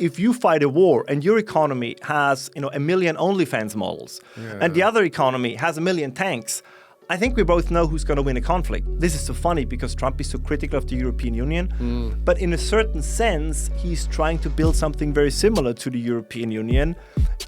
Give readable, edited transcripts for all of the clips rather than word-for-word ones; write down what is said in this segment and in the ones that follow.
if you fight a war and your economy has, 1 million OnlyFans models, and the other economy has 1 million tanks, I think we both know who's going to win a conflict. This is so funny because Trump is so critical of the European Union, but in a certain sense, he's trying to build something very similar to the European Union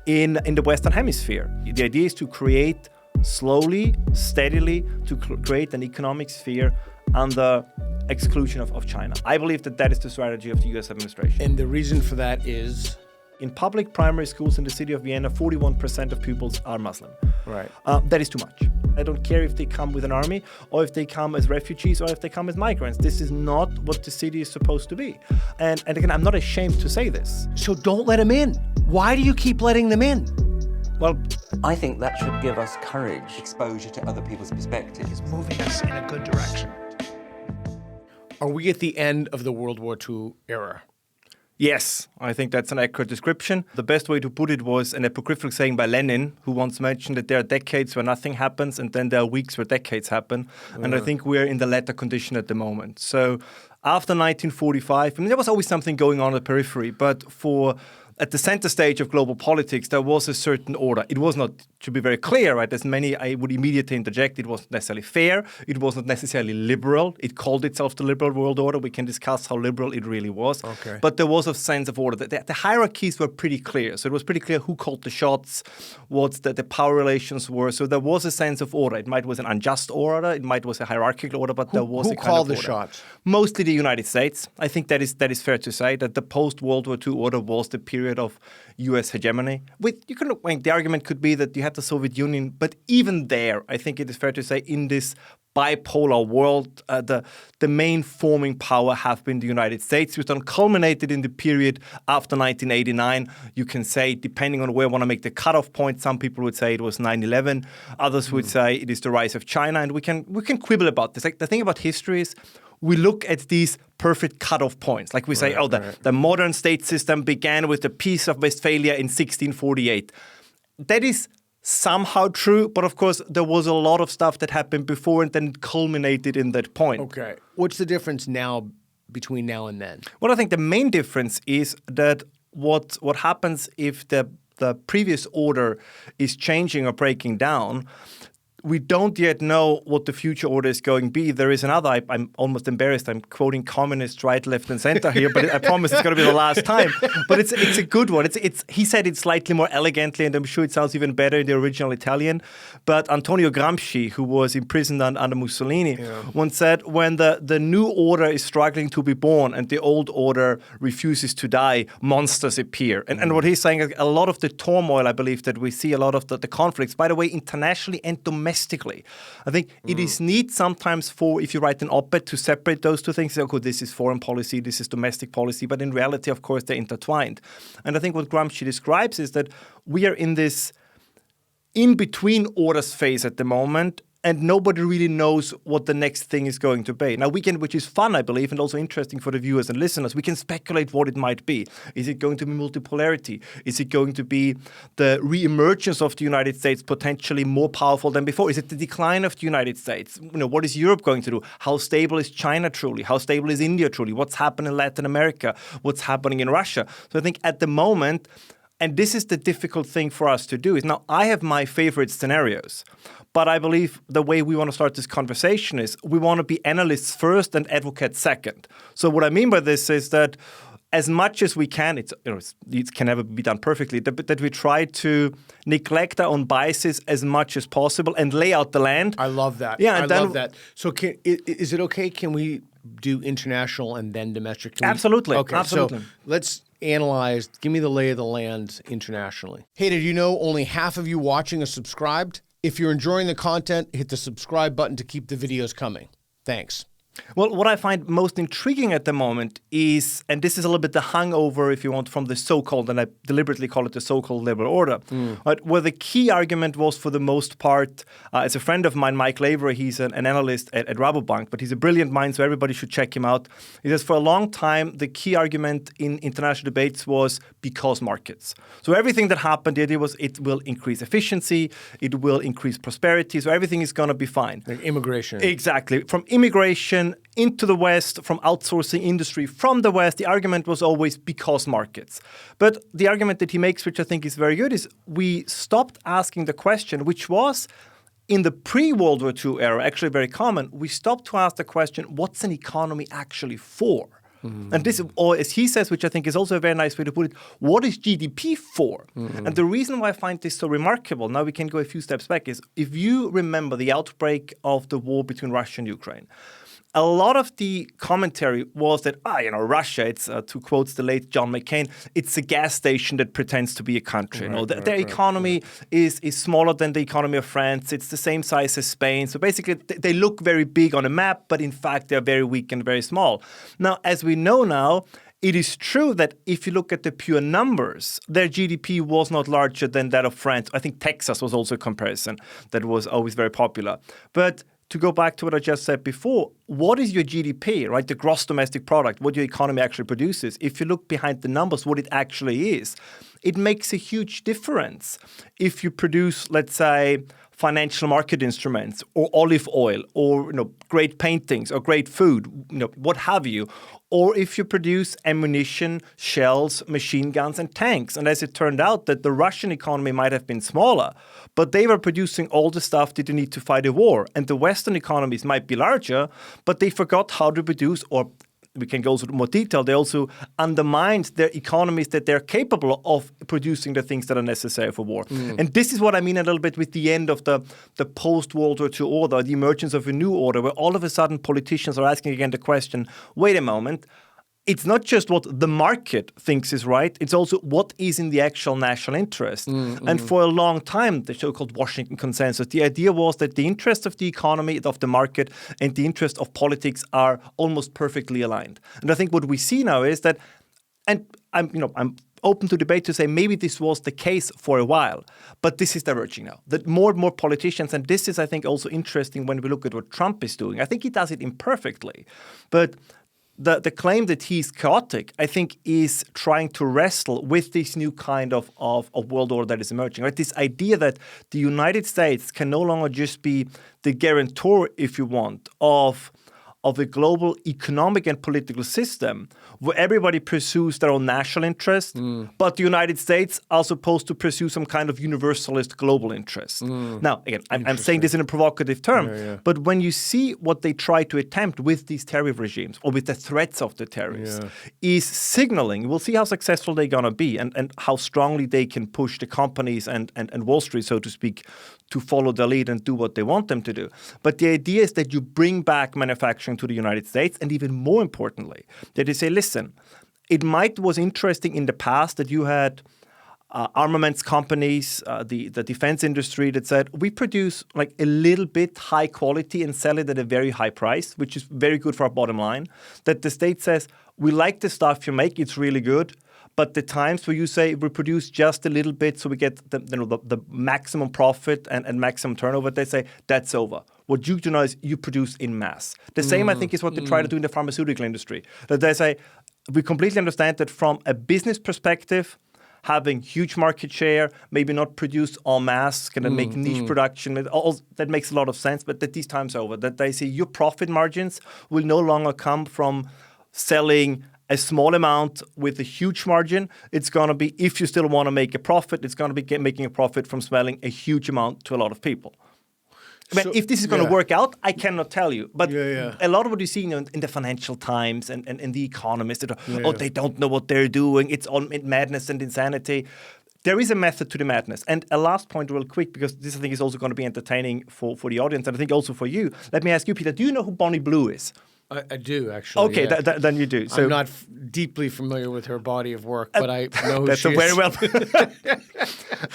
in the Western Hemisphere. The idea is to create slowly, steadily, to create an economic sphere under exclusion of China. I believe that is the strategy of the US administration. And the reason for that is? In public primary schools in the city of Vienna, 41% of pupils are Muslim. Right. That is too much. I don't care if they come with an army or if they come as refugees or if they come as migrants. This is not what the city is supposed to be. And again, I'm not ashamed to say this. So don't let them in. Why do you keep letting them in? Well, I think that should give us courage, exposure to other people's perspectives. Moving us in a good direction. Are we at the end of the World War II era? Yes, I think that's an accurate description. The best way to put it was an apocryphal saying by Lenin, who once mentioned that there are decades where nothing happens and then there are weeks where decades happen. And I think we're in the latter condition at the moment. So after 1945, there was always something going on at the periphery, but at the center stage of global politics, there was a certain order. It was not, to be very clear, right, as many, I would immediately interject, it wasn't necessarily fair, it wasn't necessarily liberal, it called itself the liberal world order. We can discuss how liberal it really was. Okay. But there was a sense of order. The hierarchies were pretty clear. So it was pretty clear who called the shots, what the power relations were. So there was a sense of order. It might was an unjust order, it might was a hierarchical order, but there was a kind of order. Who called the shots? Mostly the United States. I think that is fair to say that the post-World War II order was the period of U.S. hegemony. The argument could be that you had the Soviet Union, but even there, I think it is fair to say in this bipolar world, the main forming power have been the United States, which then culminated in the period after 1989. You can say, depending on where you want to make the cutoff point, some people would say it was 9/11, others would say it is the rise of China, and we can quibble about this. Like, the thing about history is, we look at these perfect cutoff points. Like we say, the modern state system began with the Peace of Westphalia in 1648. That is somehow true, but of course, there was a lot of stuff that happened before and then culminated in that point. Okay. What's the difference now between now and then? Well, I think the main difference is that what happens if the previous order is changing or breaking down, we don't yet know what the future order is going to be. There is another, I'm almost embarrassed, I'm quoting communists right, left, and center here, but I promise it's going to be the last time. But it's a good one. He said it slightly more elegantly, and I'm sure it sounds even better in the original Italian. But Antonio Gramsci, who was imprisoned under Mussolini, once said, when the new order is struggling to be born and the old order refuses to die, monsters appear. And what he's saying is a lot of the turmoil, I believe, that we see, a lot of the conflicts, by the way, internationally and domestically, I think it is neat sometimes for, if you write an op-ed, to separate those two things. Okay, this is foreign policy, this is domestic policy, but in reality, of course, they're intertwined. And I think what Gramsci describes is that we are in this in-between orders phase at the moment, and nobody really knows what the next thing is going to be. Now, we can, which is fun, I believe, and also interesting for the viewers and listeners, we can speculate what it might be. Is it going to be multipolarity? Is it going to be the re-emergence of the United States potentially more powerful than before? Is it the decline of the United States? What is Europe going to do? How stable is China truly? How stable is India truly? What's happening in Latin America? What's happening in Russia? So I think at the moment, and this is the difficult thing for us to do, is now I have my favorite scenarios. But I believe the way we want to start this conversation is we want to be analysts first and advocates second. So what I mean by this is that as much as we can, it can never be done perfectly, that we try to neglect our own biases as much as possible and lay out the land. I love that. Yeah, I love that. So is it okay? Can we do international and then domestic? Absolutely. Okay, absolutely. So let's analyze. Give me the lay of the land internationally. Hey, did you know only half of you watching are subscribed? If you're enjoying the content, hit the subscribe button to keep the videos coming. Thanks. Well, what I find most intriguing at the moment is, and this is a little bit the hangover, if you want, from the so-called, and I deliberately call it the so-called liberal order, right, where the key argument was for the most part, as a friend of mine, Mike Lavery, he's an analyst at Rabobank, but he's a brilliant mind, so everybody should check him out. He says for a long time, the key argument in international debates was because markets. So everything that happened, the idea was it will increase efficiency, it will increase prosperity, so everything is going to be fine. Like immigration. Exactly. From immigration migration into the West from outsourcing industry from the West, the argument was always because markets. But the argument that he makes, which I think is very good, is we stopped asking the question, which was in the pre-World War II era, actually very common. We stopped to ask the question, what's an economy actually for? And this, or as he says, which I think is also a very nice way to put it, what is GDP for? And the reason why I find this so remarkable, now we can go a few steps back, is if you remember the outbreak of the war between Russia and Ukraine, a lot of the commentary was that, Russia, it's, to quote the late John McCain, it's a gas station that pretends to be a country. Their economy is smaller than the economy of France. It's the same size as Spain. So basically, they look very big on a map, but in fact, they're very weak and very small. Now, as we know now, it is true that if you look at the pure numbers, their GDP was not larger than that of France. I think Texas was also a comparison that was always very popular. But to go back to what I just said before, what is your GDP, right? The gross domestic product, what your economy actually produces. If you look behind the numbers, what it actually is, it makes a huge difference. If you produce, let's say, financial market instruments or olive oil or great paintings or great food, what have you, or if you produce ammunition, shells, machine guns, and tanks. And as it turned out that the Russian economy might have been smaller, but they were producing all the stuff that you need to fight a war. And the Western economies might be larger, but they forgot how to produce, or we can go into more detail, they also undermined their economies that they're capable of producing the things that are necessary for war. And this is what I mean a little bit with the end of the post-World War II order, the emergence of a new order, where all of a sudden politicians are asking again the question, wait a moment, it's not just what the market thinks is right, it's also what is in the actual national interest. And for a long time, the so-called Washington consensus, the idea was that the interest of the economy, of the market, and the interest of politics are almost perfectly aligned. And I think what we see now is that, and I'm open to debate to say maybe this was the case for a while, but this is diverging now. That more and more politicians, and this is, I think, also interesting when we look at what Trump is doing. I think he does it imperfectly, but the claim that he's chaotic, I think, is trying to wrestle with this new kind of world order that is emerging. Right? This idea that the United States can no longer just be the guarantor, if you want, of a global economic and political system where everybody pursues their own national interest, but the United States are supposed to pursue some kind of universalist global interest. Now, again, I'm saying this in a provocative term, but when you see what they try to attempt with these tariff regimes or with the threats of the tariffs is signaling, we'll see how successful they're going to be and how strongly they can push the companies and Wall Street, so to speak, to follow the lead and do what they want them to do. But the idea is that you bring back manufacturing to the United States, and even more importantly, that they say, listen, it was interesting in the past that you had armaments companies, the defense industry that said, we produce like a little bit high quality and sell it at a very high price, which is very good for our bottom line. That the state says, we like the stuff you make, it's really good. But the times where you say we produce just a little bit so we get the maximum profit and maximum turnover, they say that's over. What you do now is you produce in mass. The same, I think, is what they try to do in the pharmaceutical industry. That they say, we completely understand that from a business perspective, having huge market share, maybe not produce en masse, kind of make niche production, that makes a lot of sense, but that these times are over. That they say your profit margins will no longer come from selling a small amount with a huge margin. It's going to be, if you still want to make a profit, it's going to be making a profit from selling a huge amount to a lot of people. I mean, if this is going to work out, I cannot tell you. But a lot of what you see in the Financial Times and the Economist, they don't know what they're doing. It's all madness and insanity. There is a method to the madness. And a last point real quick, because this I think is also going to be entertaining for the audience and I think also for you. Let me ask you, Peter, do you know who Bonnie Blue is? I do, actually. Okay, then you do. So, I'm not deeply familiar with her body of work, but I know who she is. Very well.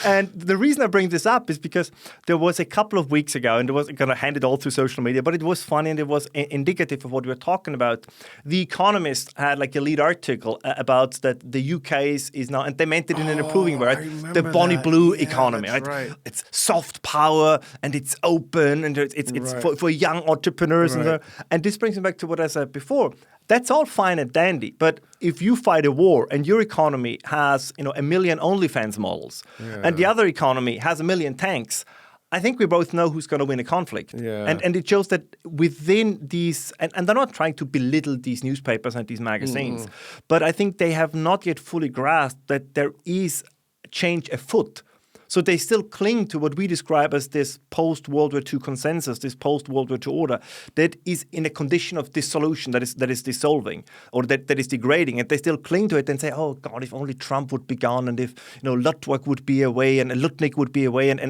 And the reason I bring this up is because there was a couple of weeks ago, and I wasn't going to hand it all through social media, but it was funny and it was indicative of what we were talking about. The Economist had like a lead article about that the UK is now, and they meant it in an approving way, right? The Bonnie Blue economy, right? It's soft power and it's open and it's for young entrepreneurs. And this brings me back to what I said before. That's all fine and dandy, but if you fight a war and your economy has, 1 million OnlyFans models, and the other economy has 1 million tanks, I think we both know who's going to win a conflict. Yeah. And it shows that within these, and they're not trying to belittle these newspapers and these magazines, but I think they have not yet fully grasped that there is change afoot. So they still cling to what we describe as this post-World War II consensus, this post-World War II order that is in a condition of dissolution, that is dissolving or that is degrading. And they still cling to it and say, oh, God, if only Trump would be gone and if Ludwig would be away and Lutnick would be away and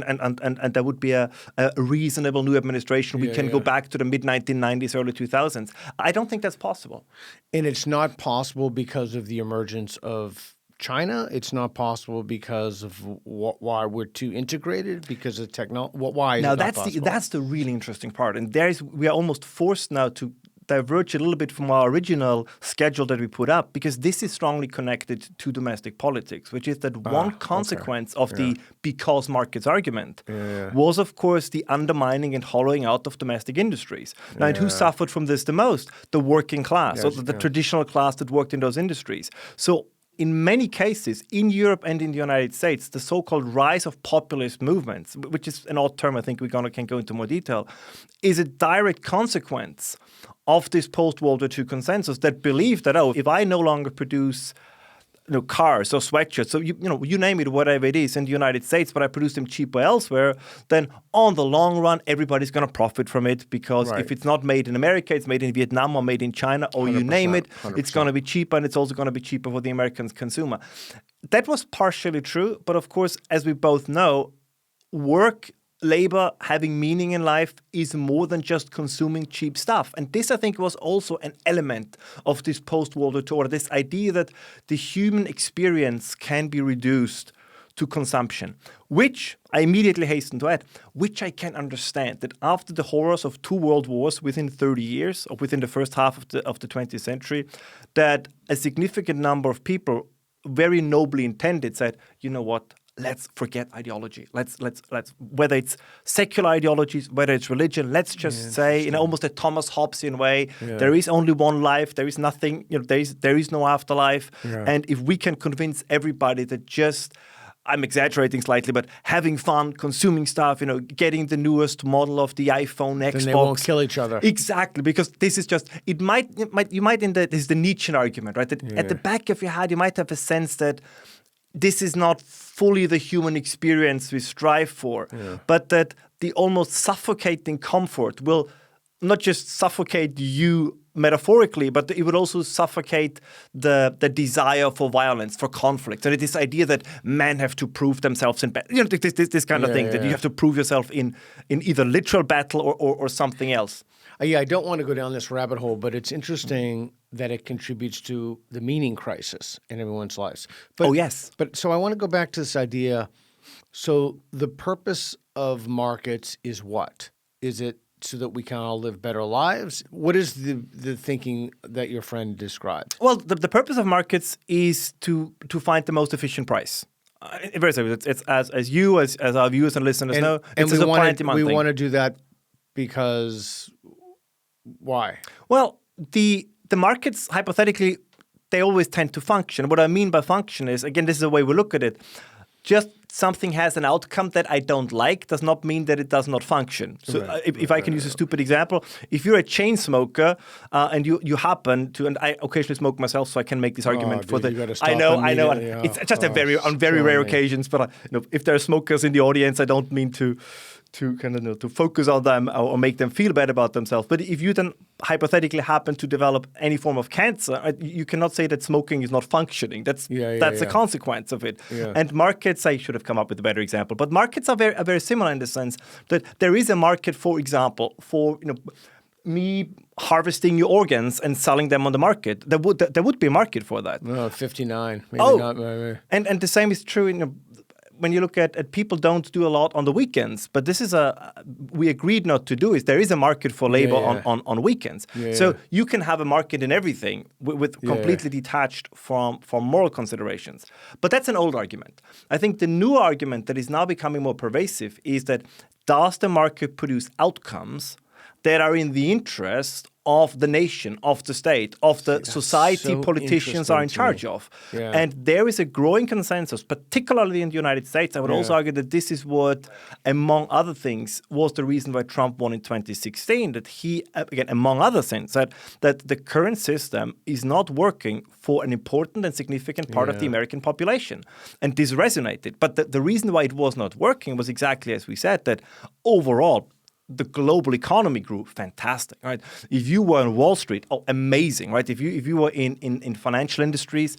there would be a reasonable new administration, we can go back to the mid-1990s, early 2000s. I don't think that's possible. And it's not possible because of the emergence of China. It's not possible because of why we're too integrated, because of technology. Why is it not possible? That's the really interesting part. And we are almost forced now to diverge a little bit from our original schedule that we put up, because this is strongly connected to domestic politics, which is that one consequence of the because markets argument was, of course, the undermining and hollowing out of domestic industries. Now, and who suffered from this the most? The working class, or the traditional class that worked in those industries. So in many cases, in Europe and in the United States, the so-called rise of populist movements, which is an odd term, I think we can go into more detail, is a direct consequence of this post-World War II consensus that believed that, if I no longer produce cars or sweatshirts, so you name it, whatever it is in the United States, but I produce them cheaper elsewhere, then on the long run, everybody's going to profit from it, because if it's not made in America, it's made in Vietnam or made in China, or you name it, 100%. It's going to be cheaper, and it's also going to be cheaper for the American consumer. That was partially true, but of course, as we both know, labor having meaning in life is more than just consuming cheap stuff. And this, I think, was also an element of this post-World War II order, this idea that the human experience can be reduced to consumption, which I immediately hasten to add, which I can understand, that after the horrors of 2 world wars within 30 years, or within the first half of the 20th century, that a significant number of people, very nobly intended, said, you know what, let's forget ideology. Let's whether it's secular ideologies, whether it's religion, let's just say in almost a Thomas Hobbesian way, there is only one life, there is nothing, there is no afterlife. And if we can convince everybody that just, I'm exaggerating slightly, but having fun, consuming stuff, getting the newest model of the iPhone, Xbox. Then they won't kill each other. Exactly, because this is just, this is the Nietzschean argument, right? That at the back of your head, you might have a sense that this is not fully the human experience we strive for, but that the almost suffocating comfort will not just suffocate you metaphorically, but it would also suffocate the desire for violence, for conflict. And this idea that men have to prove themselves in battle, this kind of thing, that you have to prove yourself in either literal battle or something else. I don't want to go down this rabbit hole, but it's interesting that it contributes to the meaning crisis in everyone's lives. But, But so I want to go back to this idea. So the purpose of markets is what? Is it so that we can all live better lives? What is the thinking that your friend described? Well, the purpose of markets is to find the most efficient price. Very simple. It's as our viewers and listeners know, it's a supply and demand thing. We want to do that because why? Well, the markets, hypothetically, they always tend to function. What I mean by function is, again, this is the way we look at it. Just something has an outcome that I don't like does not mean that it does not function. So if I can use a stupid example, if you're a chain smoker and you happen to, and I occasionally smoke myself, so I can make this argument for the. I know. It's just on very rare occasions, but if there are smokers in the audience, I don't mean to kind of to focus on them or make them feel bad about themselves. But if you then hypothetically happen to develop any form of cancer, you cannot say that smoking is not functioning. That's a consequence of it. And markets, I should have come up with a better example, but markets are very similar in the sense that there is a market, for example, for me harvesting your organs and selling them on the market. There would be a market for that. No, 59. Maybe not. And the same is true when you look at people don't do a lot on the weekends, but this is we agreed not to do is there is a market for labor on weekends. So you can have a market in everything with completely detached from moral considerations. But that's an old argument. I think the new argument that is now becoming more pervasive is that does the market produce outcomes that are in the interest of the nation, of the state, of the society politicians are in charge of. Yeah. And there is a growing consensus, particularly in the United States. I would also argue that this is what, among other things, was the reason why Trump won in 2016, that he, again, among other things, said that the current system is not working for an important and significant part of the American population. And this resonated. But the reason why it was not working was exactly as we said, that overall, the global economy grew fantastic, right? If you were on Wall Street, amazing, right? If you were in financial industries,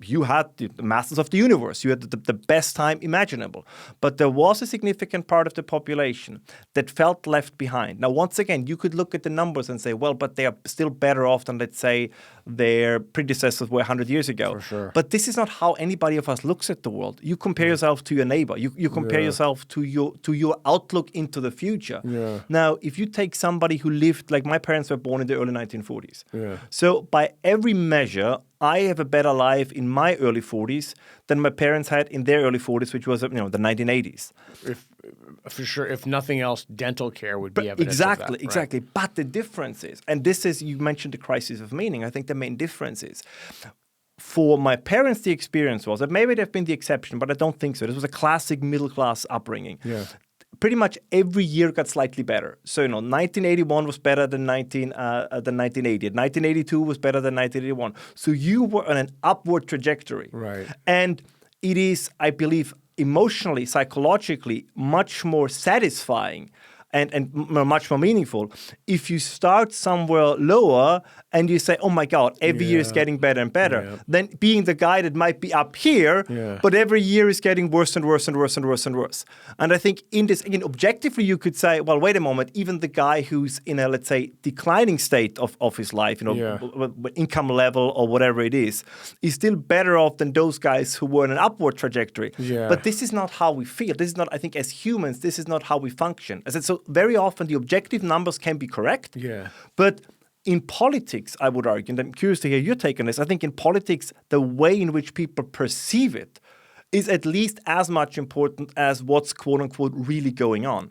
you had the masters of the universe. You had the best time imaginable. But there was a significant part of the population that felt left behind. Now, once again, you could look at the numbers and say, well, but they are still better off than, let's say, their predecessors were 100 years ago. For sure. But this is not how anybody of us looks at the world. You compare yourself to your neighbor. You compare yourself to your outlook into the future. Yeah. Now, if you take somebody who lived, like my parents were born in the early 1940s. Yeah. So by every measure, I have a better life in my early 40s than my parents had in their early 40s, which was the 1980s. For sure, if nothing else, dental care would be evidence of that. Right? Exactly. But the difference is, and this is, you mentioned the crisis of meaning. I think the main difference is, for my parents, the experience was that maybe they've been the exception, but I don't think so. This was a classic middle-class upbringing. Yeah. Pretty much every year got slightly better. So, 1981 was better than 1980. 1982 was better than 1981. So you were on an upward trajectory. Right. And it is, I believe, emotionally, psychologically, much more satisfying and much more meaningful if you start somewhere lower and you say, oh my God, every year is getting better and better, than being the guy that might be up here, but every year is getting worse and worse and worse and worse and worse. And I think in this, again, objectively, you could say, well, wait a moment, even the guy who's in a, let's say, declining state of his life, income level or whatever it is still better off than those guys who were on an upward trajectory. Yeah. But this is not how we feel. This is not, I think, as humans, this is not how we function. As I said, so very often the objective numbers can be correct, but in politics, I would argue, and I'm curious to hear your take on this, I think in politics, the way in which people perceive it is at least as much important as what's quote-unquote really going on.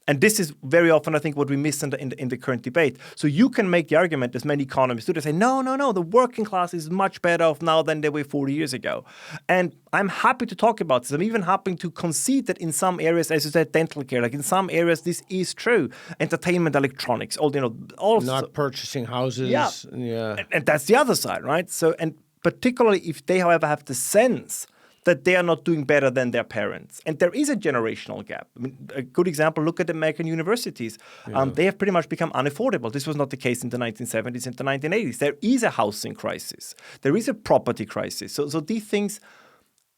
And this is very often, I think, what we miss in the current debate. So you can make the argument, as many economists do, they say, no, the working class is much better off now than they were 40 years ago. And I'm happy to talk about this. I'm even happy to concede that in some areas, as you said, dental care, like in some areas, this is true. Entertainment, electronics, all not purchasing houses. Yeah. And that's the other side, right? So, and particularly if they, however, have the sense that they are not doing better than their parents. And there is a generational gap. I mean, a good example, look at American universities. They have pretty much become unaffordable. This was not the case in the 1970s and the 1980s. There is a housing crisis. There is a property crisis. So these things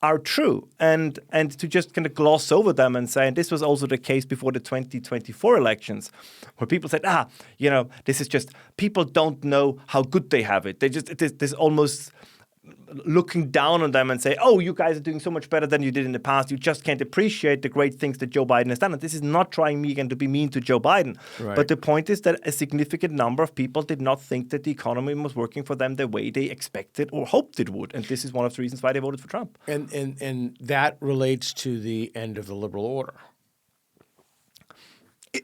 are true. And to just kind of gloss over them and say, and this was also the case before the 2024 elections, where people said, this is just, people don't know how good they have it. There's almost looking down on them and say, oh, you guys are doing so much better than you did in the past. You just can't appreciate the great things that Joe Biden has done. And this is not trying me again to be mean to Joe Biden. Right. But the point is that a significant number of people did not think that the economy was working for them the way they expected or hoped it would. And this is one of the reasons why they voted for Trump. And that relates to the end of the liberal order.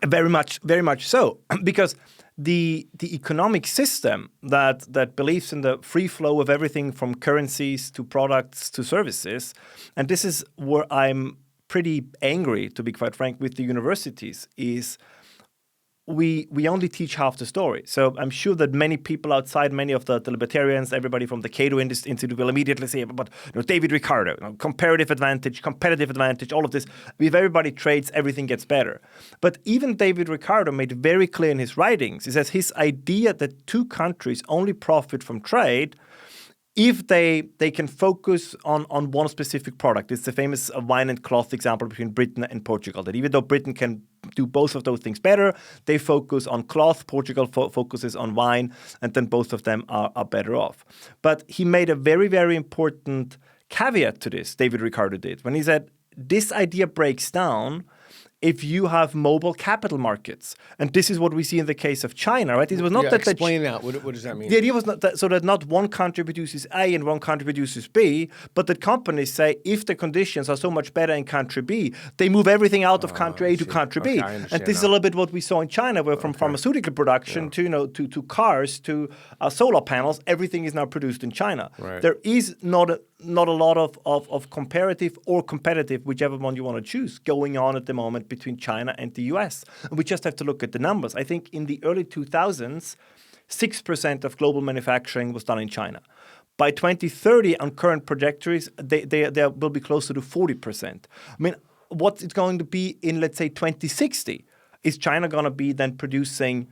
Very much so. Because the economic system that believes in the free flow of everything from currencies to products to services, and this is where I'm pretty angry, to be quite frank, with the universities, is we only teach half the story. So I'm sure that many people outside, many of the libertarians, everybody from the Cato Institute will immediately say, but David Ricardo, comparative advantage, competitive advantage, all of this. If everybody trades, everything gets better. But even David Ricardo made very clear in his writings, he says his idea that two countries only profit from trade if they can focus on one specific product. It's the famous wine and cloth example between Britain and Portugal, that even though Britain can do both of those things better, they focus on cloth, Portugal focuses on wine, and then both of them are better off. But he made a very, very important caveat to this, David Ricardo did, when he said, this idea breaks down if you have mobile capital markets. And this is what we see in the case of China, right? It was not that explain that. What does that mean? The idea was not that, so that not one country produces A and one country produces B, but that companies say if the conditions are so much better in country B, they move everything out of country A to country B. And this is a little bit what we saw in China, where from pharmaceutical production to cars to solar panels, everything is now produced in China. Right. There is not a lot of comparative or competitive, whichever one you want to choose, going on at the moment between China and the US. And we just have to look at the numbers. I think in the early 2000s, 6% of global manufacturing was done in China. By 2030, on current trajectories, they will be closer to 40%. I mean, what's it going to be in, let's say, 2060? Is China going to be then producing,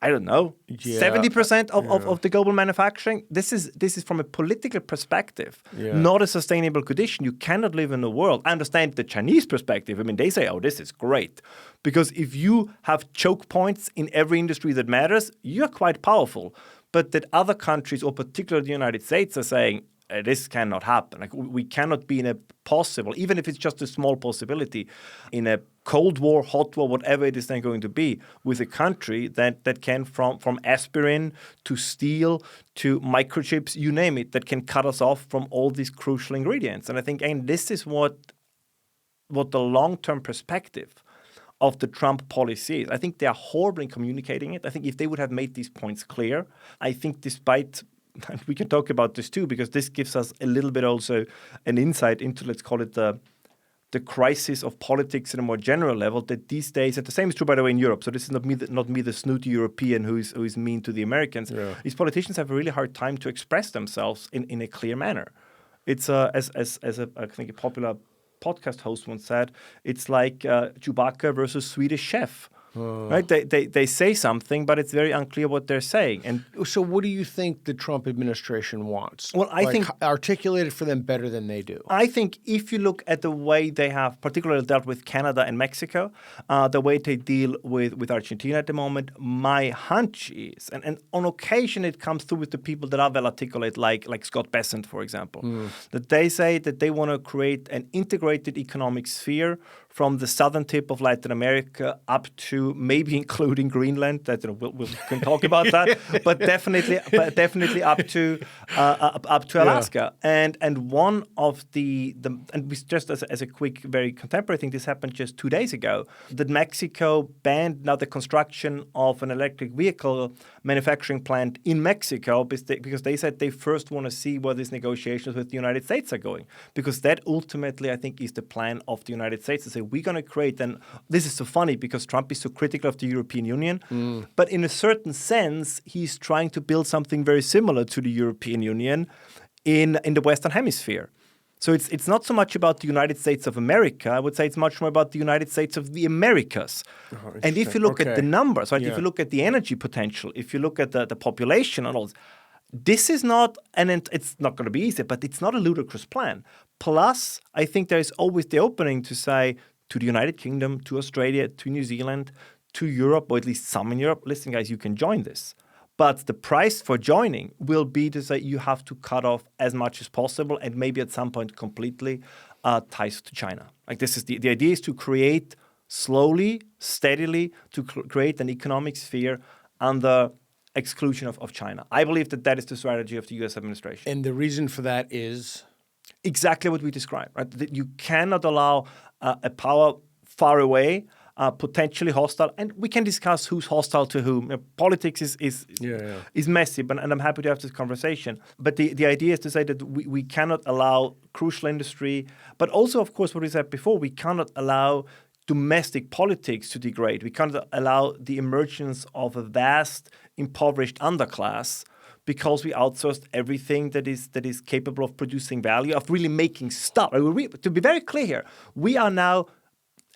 I don't know, 70% of the global manufacturing? This is from a political perspective, not a sustainable condition. You cannot live in a world. I understand the Chinese perspective. I mean, they say, oh, this is great. Because if you have choke points in every industry that matters, you're quite powerful. But that other countries, or particularly the United States, are saying, this cannot happen. Like, we cannot be in a possible, even if it's just a small possibility, in a Cold War, hot war, whatever it is then going to be, with a country that can, from aspirin to steel to microchips, you name it, that can cut us off from all these crucial ingredients. And I think, and this is what the long-term perspective of the Trump policy is. I think they are horrible in communicating it. I think if they would have made these points clear, I think despite, and we can talk about this too, because this gives us a little bit also an insight into, let's call it the crisis of politics at a more general level, that these days, and the same is true, by the way, in Europe. So this is not me, the snooty European who is mean to the Americans. Yeah. These politicians have a really hard time to express themselves in a clear manner. It's as I think a popular podcast host once said, it's like Chewbacca versus Swedish Chef. Right? They say something, but it's very unclear what they're saying. And so what do you think the Trump administration wants? Well, I think articulate it for them better than they do. I think if you look at the way they have particularly dealt with Canada and Mexico, the way they deal with Argentina at the moment, my hunch is, and on occasion it comes through with the people that are well articulate, like Scott Bessent, for example, that they say that they want to create an integrated economic sphere from the southern tip of Latin America up to maybe including Greenland. That we can talk about that, but definitely up to Alaska. And one of the and we just as a quick, very contemporary thing, this happened just 2 days ago, that Mexico banned now the construction of an electric vehicle manufacturing plant in Mexico because they said they first want to see where these negotiations with the United States are going, because that ultimately I think is the plan of the United States to say, we're going to create, and this is so funny because Trump is so critical of the European Union, but in a certain sense, he's trying to build something very similar to the European Union in the Western Hemisphere. So it's not so much about the United States of America. I would say it's much more about the United States of the Americas. And if you look at the numbers, right? If you look at the energy potential, if you look at the population and all, this is not, and it's not going to be easy, but it's not a ludicrous plan. Plus, I think there is always the opening to say to the United Kingdom, to Australia, to New Zealand, to Europe, or at least some in Europe, listen, guys, you can join this. But the price for joining will be to say you have to cut off as much as possible and maybe at some point completely ties to China. Like this is the idea is to create slowly, steadily, to create an economic sphere under exclusion of China. I believe that is the strategy of the U.S. administration. And the reason for that is? Exactly what we described, right? That you cannot allow a power far away, potentially hostile, and we can discuss who's hostile to whom. Politics is messy, and I'm happy to have this conversation. But the idea is to say that we cannot allow crucial industry, but also, of course, what we said before, we cannot allow domestic politics to degrade. We cannot allow the emergence of a vast, impoverished underclass because we outsourced everything that is capable of producing value, of really making stuff. To be very clear here, we are now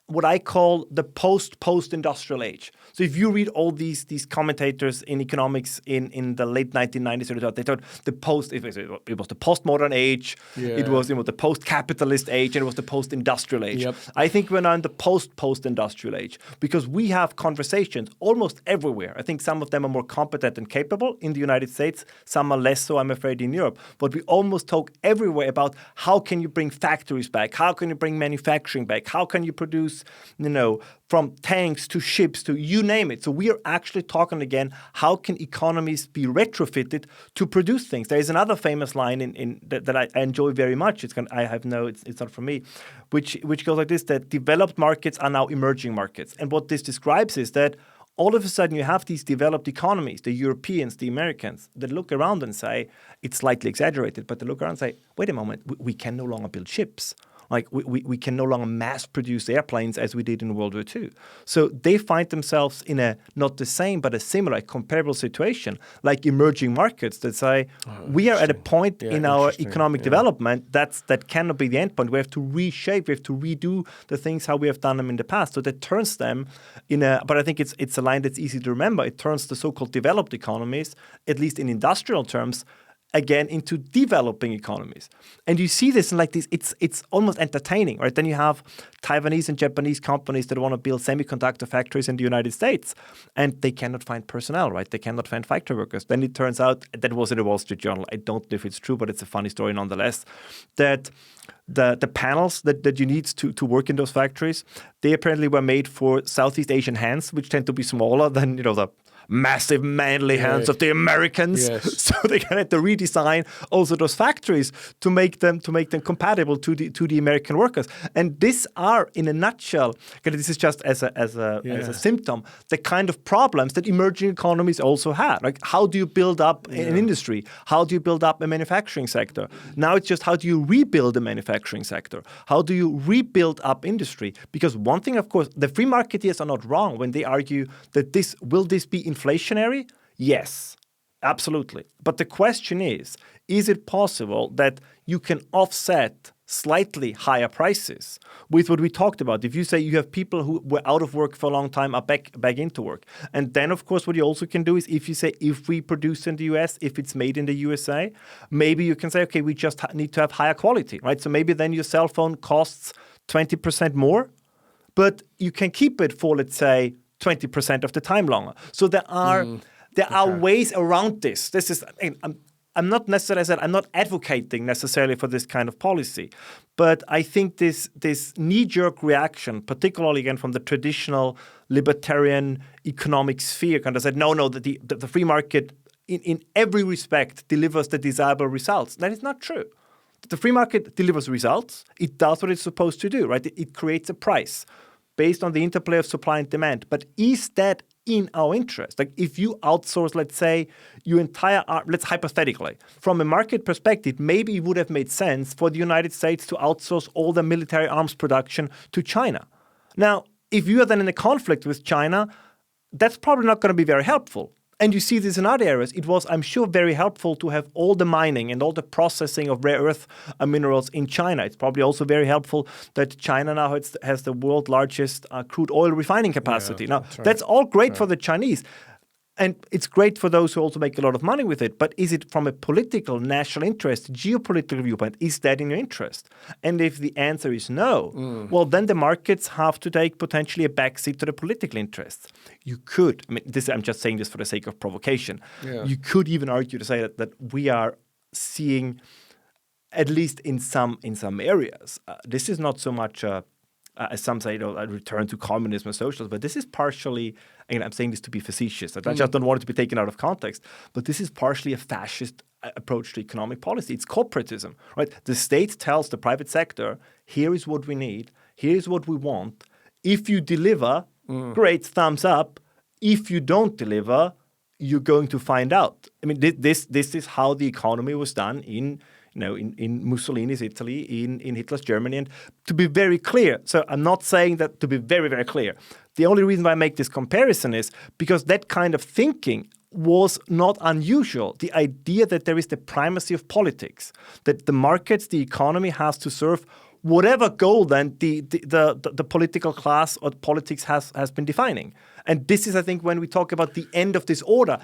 what I call the post-industrial age. So if you read all these commentators in economics in the late 1990s, they thought it was the postmodern age, it was the post-capitalist age, and it was the post-industrial age. Yep. I think we're now in the post-industrial age because we have conversations almost everywhere. I think some of them are more competent and capable in the United States, some are less so, I'm afraid, in Europe. But we almost talk everywhere about how can you bring factories back, how can you bring manufacturing back, how can you produce produce, from tanks to ships to you name it. So we are actually talking again, how can economies be retrofitted to produce things? There is another famous line in that I enjoy very much. It's not for me, which goes like this: that developed markets are now emerging markets. And what this describes is that all of a sudden you have these developed economies, the Europeans, the Americans, that look around and say, it's slightly exaggerated, but they look around and say, wait a moment, we can no longer build ships. Like we can no longer mass produce airplanes as we did in World War II. So they find themselves in a, not the same, but a similar, comparable situation, like emerging markets that say, we are at a point in our economic development that cannot be the end point. We have to reshape, we have to redo the things how we have done them in the past. So that turns them but I think it's a line that's easy to remember. It turns the so-called developed economies, at least in industrial terms, again into developing economies. And you see this and like this, it's almost entertaining, right? Then you have Taiwanese and Japanese companies that want to build semiconductor factories in the United States, and they cannot find personnel, right? They cannot find factory workers. Then it turns out, that was in the Wall Street Journal, I don't know if it's true, but it's a funny story nonetheless, that the panels that you need to work in those factories, they apparently were made for Southeast Asian hands, which tend to be smaller than, the massive manly hands of the Americans. Yes. So they had to redesign also those factories to make them compatible to the American workers. And these are, in a nutshell, this is just as a symptom, the kind of problems that emerging economies also have. Like, how do you build up an industry? How do you build up a manufacturing sector? Now it's just, how do you rebuild the manufacturing sector? How do you rebuild up industry? Because one thing, of course, the free marketeers are not wrong when they argue that this be inflationary? Yes, absolutely. But the question is it possible that you can offset slightly higher prices with what we talked about? If you say you have people who were out of work for a long time are back into work. And then, of course, what you also can do is if you say, if we produce in the US, if it's made in the USA, maybe you can say, okay, we just need to have higher quality, right? So maybe then your cell phone costs 20% more, but you can keep it for, let's say, 20% of the time longer. So there are ways around this. This is, I'm not necessarily, as I said, I'm not advocating necessarily for this kind of policy, but I think this knee-jerk reaction, particularly again from the traditional libertarian economic sphere, kind of said, no, the free market in every respect delivers the desirable results. That is not true. The free market delivers results. It does what it's supposed to do, right? It creates a price based on the interplay of supply and demand. But is that in our interest? Like, if you outsource, let's say, your entire, let's hypothetically, from a market perspective, maybe it would have made sense for the United States to outsource all the military arms production to China. Now, if you are then in a conflict with China, that's probably not going to be very helpful. And you see this in other areas. It was, I'm sure, very helpful to have all the mining and all the processing of rare earth minerals in China. It's probably also very helpful that China now has the world's largest crude oil refining capacity. Now, that's all great for the Chinese. And it's great for those who also make a lot of money with it. But is it from a political, national interest, geopolitical viewpoint, is that in your interest? And if the answer is no, well, then the markets have to take potentially a backseat to the political interests. You could, I'm just saying this for the sake of provocation. Yeah. You could even argue to say that we are seeing, at least in some areas, this is not so much as some say, a return to communism and socialism, but this is partially, again, I'm saying this to be facetious. I just don't want it to be taken out of context, but this is partially a fascist approach to economic policy. It's corporatism, right? The state tells the private sector, here is what we need, here is what we want. If you deliver, great, thumbs up. If you don't deliver, you're going to find out. I mean, this is how the economy was done in Mussolini's Italy, in Hitler's Germany. And to be very clear, so I'm not saying that, to be very, very clear, the only reason why I make this comparison is because that kind of thinking was not unusual. The idea that there is the primacy of politics, that the markets, the economy has to serve whatever goal then the political class or politics has been defining. And this is, I think, when we talk about the end of this order,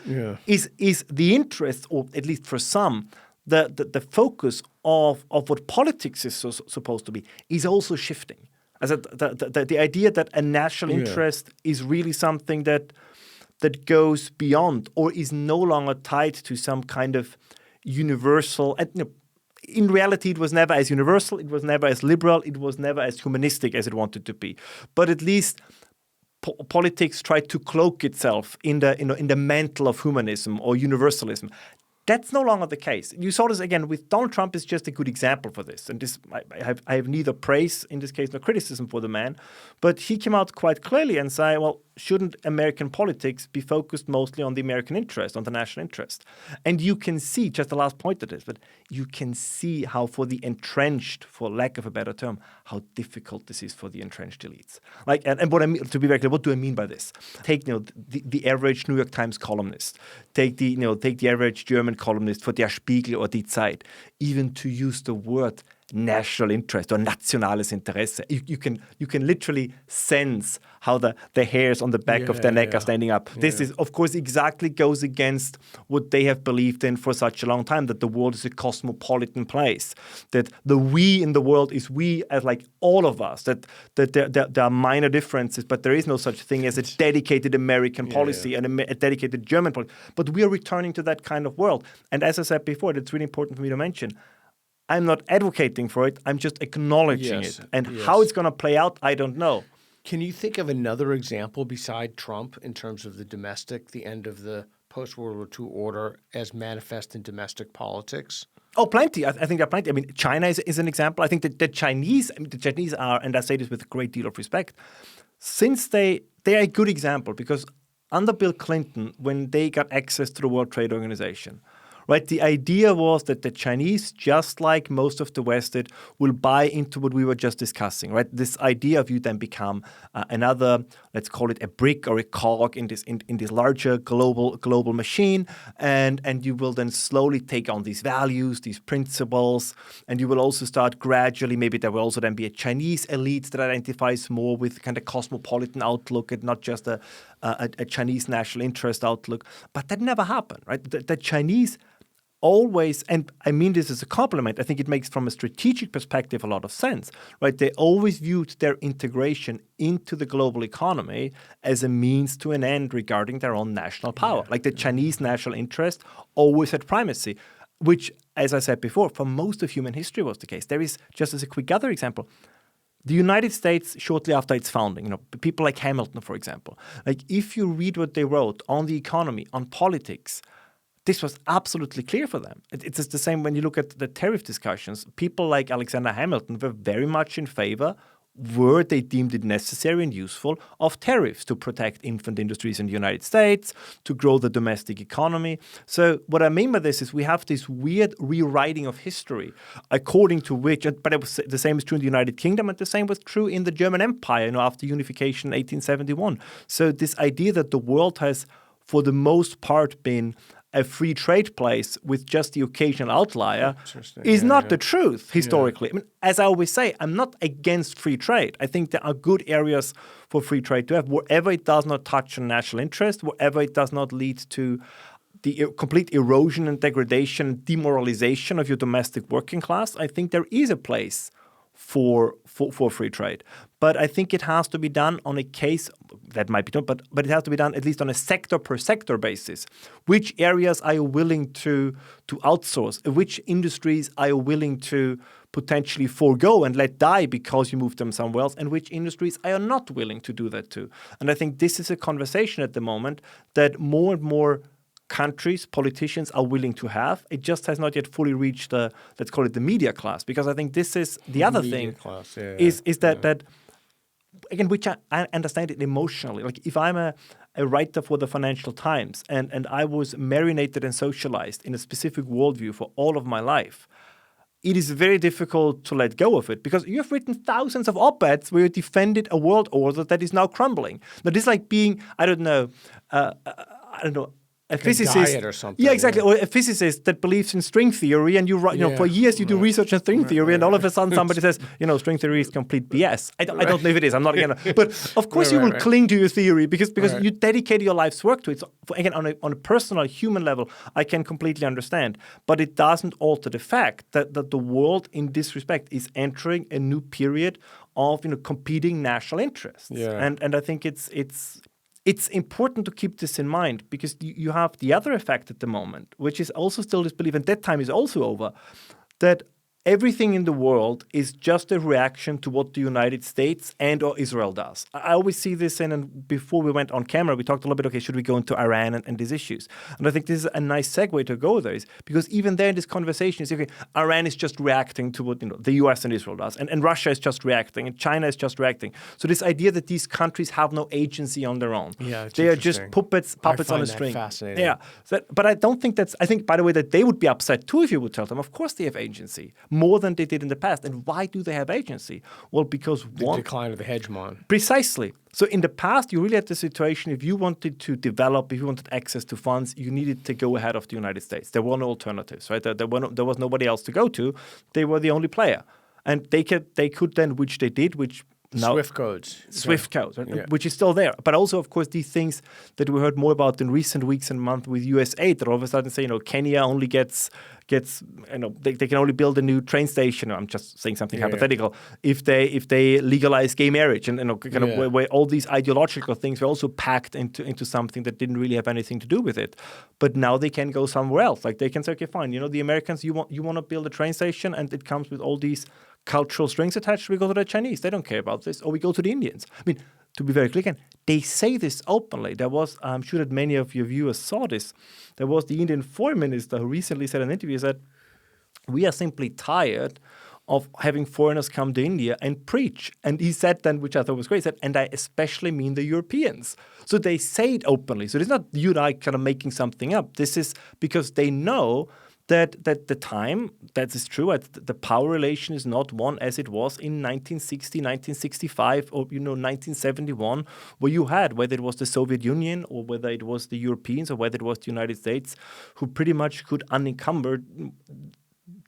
is the interest, or at least for some, the focus of what politics is supposed to be is also shifting. As the idea that a national interest is really something that goes beyond or is no longer tied to some kind of universal. And, in reality, it was never as universal, it was never as liberal, it was never as humanistic as it wanted to be. But at least politics tried to cloak itself in the mantle of humanism or universalism. That's no longer the case. You saw this again with Donald Trump is just a good example for this. And this, I have neither praise in this case nor criticism for the man, but he came out quite clearly and said, well, shouldn't American politics be focused mostly on the American interest, on the national interest? And you can see, just the last point of this, but you can see how for the entrenched, for lack of a better term, how difficult this is for the entrenched elites. Like, and what I mean, to be very clear, what do I mean by this? Take the average New York Times columnist, take the average German columnist for Der Spiegel or Die Zeit, even to use the word national interest or nationales Interesse. You can literally sense how the hairs on the back of their neck are standing up. This is, of course, exactly goes against what they have believed in for such a long time, that the world is a cosmopolitan place, that the we in the world is we as like all of us, that there are minor differences, but there is no such thing as a dedicated American policy and a dedicated German policy. But we are returning to that kind of world. And as I said before, it's really important for me to mention, I'm not advocating for it. I'm just acknowledging it. And how it's going to play out, I don't know. Can you think of another example beside Trump in terms of the end of the post-World War II order as manifest in domestic politics? Oh, plenty. I think there are plenty. I mean, China is an example. I think that the Chinese are, and I say this with a great deal of respect, since they are a good example because under Bill Clinton, when they got access to the World Trade Organization, right, the idea was that the Chinese, just like most of the West did, will buy into what we were just discussing, right? This idea of you then become another, let's call it a brick or a cog in this larger global machine, and you will then slowly take on these values, these principles, and you will also start gradually, maybe there will also then be a Chinese elite that identifies more with kind of cosmopolitan outlook and not just a Chinese national interest outlook. But that never happened, right? The Chinese always, and I mean this as a compliment, I think it makes from a strategic perspective a lot of sense, right? They always viewed their integration into the global economy as a means to an end regarding their own national power. Like the Chinese national interest always had primacy, which, as I said before, for most of human history was the case. There is, just as a quick other example, the United States, shortly after its founding, people like Hamilton, for example, like if you read what they wrote on the economy, on politics, this was absolutely clear for them. It's the same when you look at the tariff discussions. People like Alexander Hamilton were very much in favor, were they deemed it necessary and useful, of tariffs to protect infant industries in the United States, to grow the domestic economy. So what I mean by this is we have this weird rewriting of history, according to which, but it was, the same is true in the United Kingdom, and the same was true in the German Empire, after unification in 1871. So this idea that the world has, for the most part, been a free trade place with just the occasional outlier is not the truth historically. I mean, as I always say, I'm not against free trade. I think there are good areas for free trade to have, wherever it does not touch on national interest, wherever it does not lead to the complete erosion and degradation, demoralization of your domestic working class. I think there is a place for free trade. But I think it has to be done on a case, that might be done, but it has to be done at least on a sector-per-sector basis. Which areas are you willing to outsource? Which industries are you willing to potentially forego and let die because you move them somewhere else? And which industries are you not willing to do that to? And I think this is a conversation at the moment that more and more countries, politicians are willing to have. It just has not yet fully reached the, let's call it the media class, because I think this is the other thing class, is that again, which I understand it emotionally. Like if I'm a writer for the Financial Times and I was marinated and socialized in a specific worldview for all of my life, it is very difficult to let go of it because you have written thousands of op-eds where you defended a world order that is now crumbling. Now this is like being, I don't know, a physicist or something. Yeah, exactly. Or a physicist that believes in string theory, and for years you do research on string theory, and all of a sudden somebody says, string theory is complete BS. I don't know if it is. I'm not again. But of course you will cling to your theory because you dedicated your life's work to it. So again, on a personal human level, I can completely understand. But it doesn't alter the fact that the world, in this respect, is entering a new period of competing national interests. Yeah. And I think it's important to keep this in mind because you have the other effect at the moment, which is also still this belief, and that time is also over, that everything in the world is just a reaction to what the United States and or Israel does. I always see this and before we went on camera, we talked a little bit, okay, should we go into Iran and these issues? And I think this is a nice segue to go there, because even there in this conversation, is okay, Iran is just reacting to what the US and Israel does, and Russia is just reacting, and China is just reacting. So this idea that these countries have no agency on their own. Yeah, they are just puppets on a string. Fascinating. Yeah. But I don't think I think, by the way, that they would be upset too if you would tell them, of course they have agency. More than they did in the past. And why do they have agency? Well, because the decline of the hegemon. Precisely. So in the past, you really had the situation, if you wanted to develop, if you wanted access to funds, you needed to go ahead of the United States. There were no alternatives, right? There was nobody else to go to. They were the only player. And they could then, which they did, which now, Swift codes. Right? Which is still there. But also, of course, these things that we heard more about in recent weeks and months with US aid, that all of a sudden say, Kenya only gets they can only build a new train station. I'm just saying something hypothetical. If they legalize gay marriage and where all these ideological things were also packed into something that didn't really have anything to do with it. But now they can go somewhere else. Like they can say, okay, fine. The Americans, you want to build a train station, and it comes with all these cultural strings attached. We go to the Chinese. They don't care about this. Or we go to the Indians. I mean, to be very clear again, they say this openly. There was, I'm sure that many of your viewers saw this, there was the Indian foreign minister who recently said in an interview that we are simply tired of having foreigners come to India and preach. And he said then, which I thought was great, he said, and I especially mean the Europeans. So they say it openly. So it's not you and I kind of making something up. This is because they know that the time, that is true, the power relation is not one as it was in 1960, 1965, or 1971, where you had, whether it was the Soviet Union or whether it was the Europeans or whether it was the United States, who pretty much could unencumbered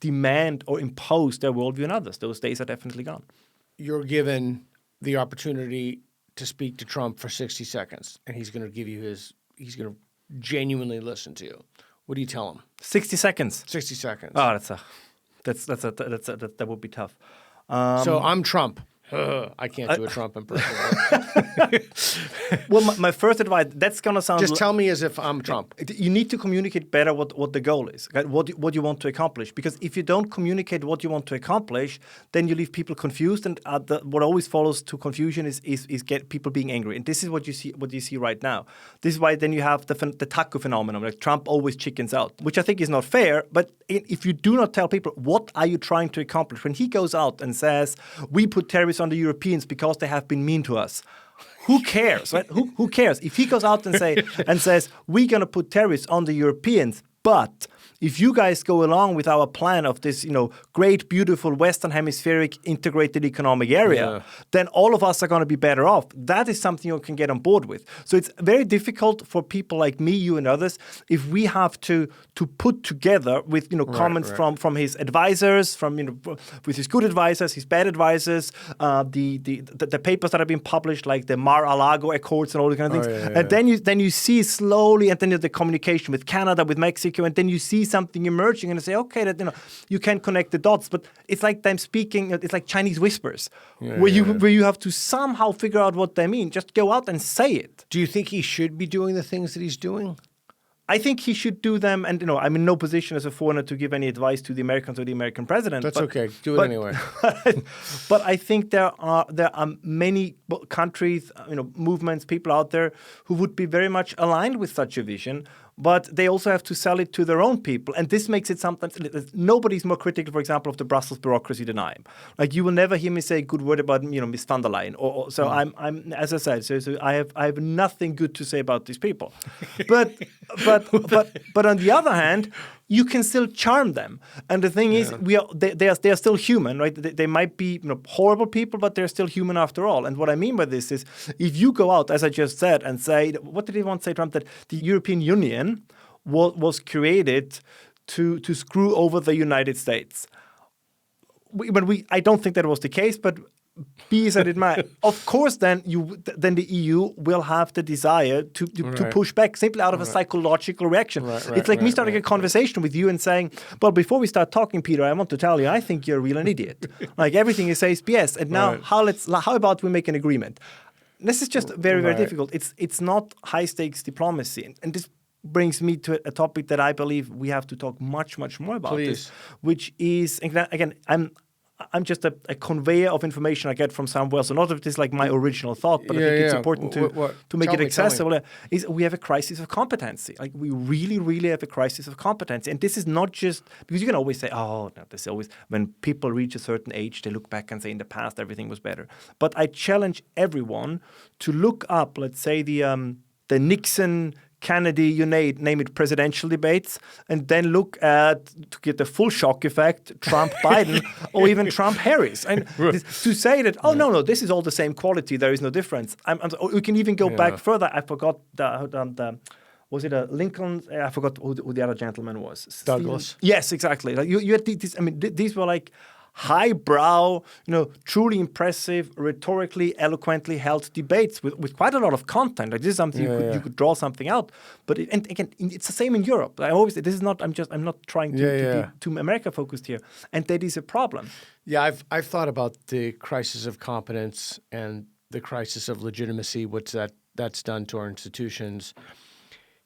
demand or impose their worldview on others. Those days are definitely gone. You're given the opportunity to speak to Trump for 60 seconds, and he's going to give you he's going to genuinely listen to you. What do you tell him? 60 seconds. 60 seconds. Oh, that would be tough. So I'm Trump. I can't do a Trump impression. Well, my first advice, that's going to sound... Just tell me as if I'm Trump. You need to communicate better what the goal is, right? What you want to accomplish. Because if you don't communicate what you want to accomplish, then you leave people confused. And what always follows to confusion is get people being angry. And this is what you see right now. This is why then you have the taco phenomenon, like Trump always chickens out, which I think is not fair. But if you do not tell people, what are you trying to accomplish? When he goes out and says, we put tariffs on the Europeans because they have been mean to us. Who cares, right? Who cares? If he goes out and says, we're going to put tariffs on the Europeans, but if you guys go along with our plan of this, great, beautiful Western Hemispheric integrated economic area, then all of us are going to be better off. That is something you can get on board with. So it's very difficult for people like me, you and others, if we have to put together with, comments from his advisors, with his good advisors, his bad advisors, the papers that have been published, like the Mar-a-Lago Accords and all these kind of things. And then you see slowly, and then you have the communication with Canada, with Mexico, and then you see something emerging and say, okay, that you can connect the dots, but it's like them speaking. It's like Chinese whispers, where you have to somehow figure out what they mean. Just go out and say it. Do you think he should be doing the things that he's doing? I think he should do them, and I'm in no position as a foreigner to give any advice to the Americans or the American president. That's okay. Do it anyway. But I think there are many countries, movements, people out there who would be very much aligned with such a vision. But they also have to sell it to their own people. And this makes it sometimes... Nobody's more critical, for example, of the Brussels bureaucracy than I am. Like, you will never hear me say a good word about, Ms. van der Leyen. So I'm, as I said, so I have nothing good to say about these people. But on the other hand, you can still charm them. And the thing is, they are still human, right? They might be horrible people, but they're still human after all. And what I mean by this is, if you go out, as I just said, and say, what did he want to say, Trump? That the European Union was created to screw over the United States. I don't think that was the case, but be as it might. Of course, then the EU will have the desire to push back simply out of a psychological reaction. It's like me starting a conversation with you and saying, well, before we start talking, Peter, I want to tell you, I think you're a real idiot. Like, everything you say is BS. And now, how about we make an agreement? This is just very, very difficult. It's not high-stakes diplomacy. And this brings me to a topic that I believe we have to talk much, much more about. Please. This, which is, again, I'm just a conveyor of information I get from somewhere. So not of this like my original thought, but I think it's important to make it accessible. Is we have a crisis of competency. Like we really, really have a crisis of competency. And this is not just because you can always say, oh, no, this is always when people reach a certain age, they look back and say in the past everything was better. But I challenge everyone to look up, let's say the Nixon, Kennedy, you name it, presidential debates, and then look at, to get the full shock effect, Trump, Biden, or even Trump, Harris. And to say that, no, this is all the same quality, there is no difference. We can even go back further. I forgot was it a Lincoln? I forgot who the other gentleman was. Douglas. Yes, exactly. Like you had these, these were like highbrow, truly impressive, rhetorically, eloquently held debates with quite a lot of content. Like this is something you could draw something out. But and again, it's the same in Europe. I always this is not. I'm not trying to be too America focused here, and that is a problem. Yeah, I've thought about the crisis of competence and the crisis of legitimacy. What's that's done to our institutions.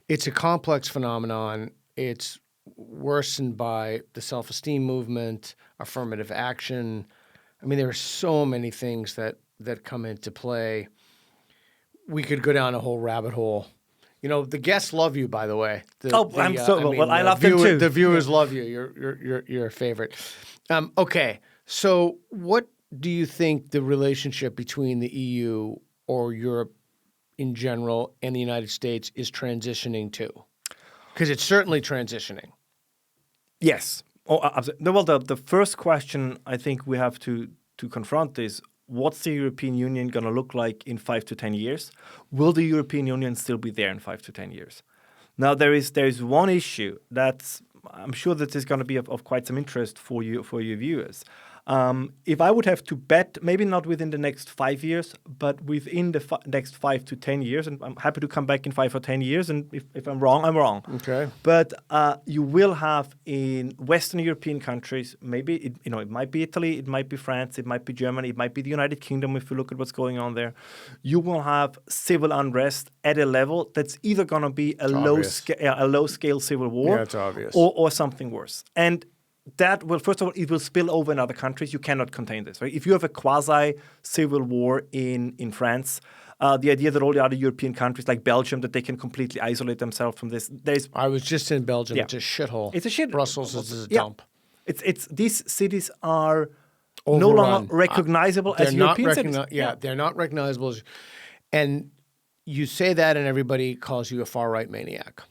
It's a complex phenomenon. It's worsened by the self-esteem movement, affirmative action. I mean, there are so many things that come into play. We could go down a whole rabbit hole. The guests love you, by the way. I love them too. The viewers love you. You're a favorite. Okay, so what do you think the relationship between the EU or Europe in general and the United States is transitioning to? Because it's certainly transitioning. Yes. Absolutely. Well, the first question I think we have to confront is, what's the European Union going to look like in 5 to 10 years? Will the European Union still be there in 5 to 10 years? Now, there is one issue that's, I'm sure that is going to be of quite some interest for your viewers. If I would have to bet, maybe not within the next 5 years, but within the next 5 to 10 years, and I'm happy to come back in 5 or 10 years, and if I'm wrong, I'm wrong. Okay. But you will have in Western European countries, maybe it might be Italy, it might be France, it might be Germany, it might be the United Kingdom if you look at what's going on there. You will have civil unrest at a level that's either going to be a low scale civil war, it's obvious, or something worse. And that will, first of all, it will spill over in other countries. You cannot contain this, right? If you have a quasi-civil war in France, the idea that all the other European countries, like Belgium, that they can completely isolate themselves from this. I was just in Belgium. Yeah. It's a shithole. It's a shithole. Brussels is a dump. It's these cities are overrun. No longer recognizable as European cities. They're not recognizable. And you say that and everybody calls you a far-right maniac.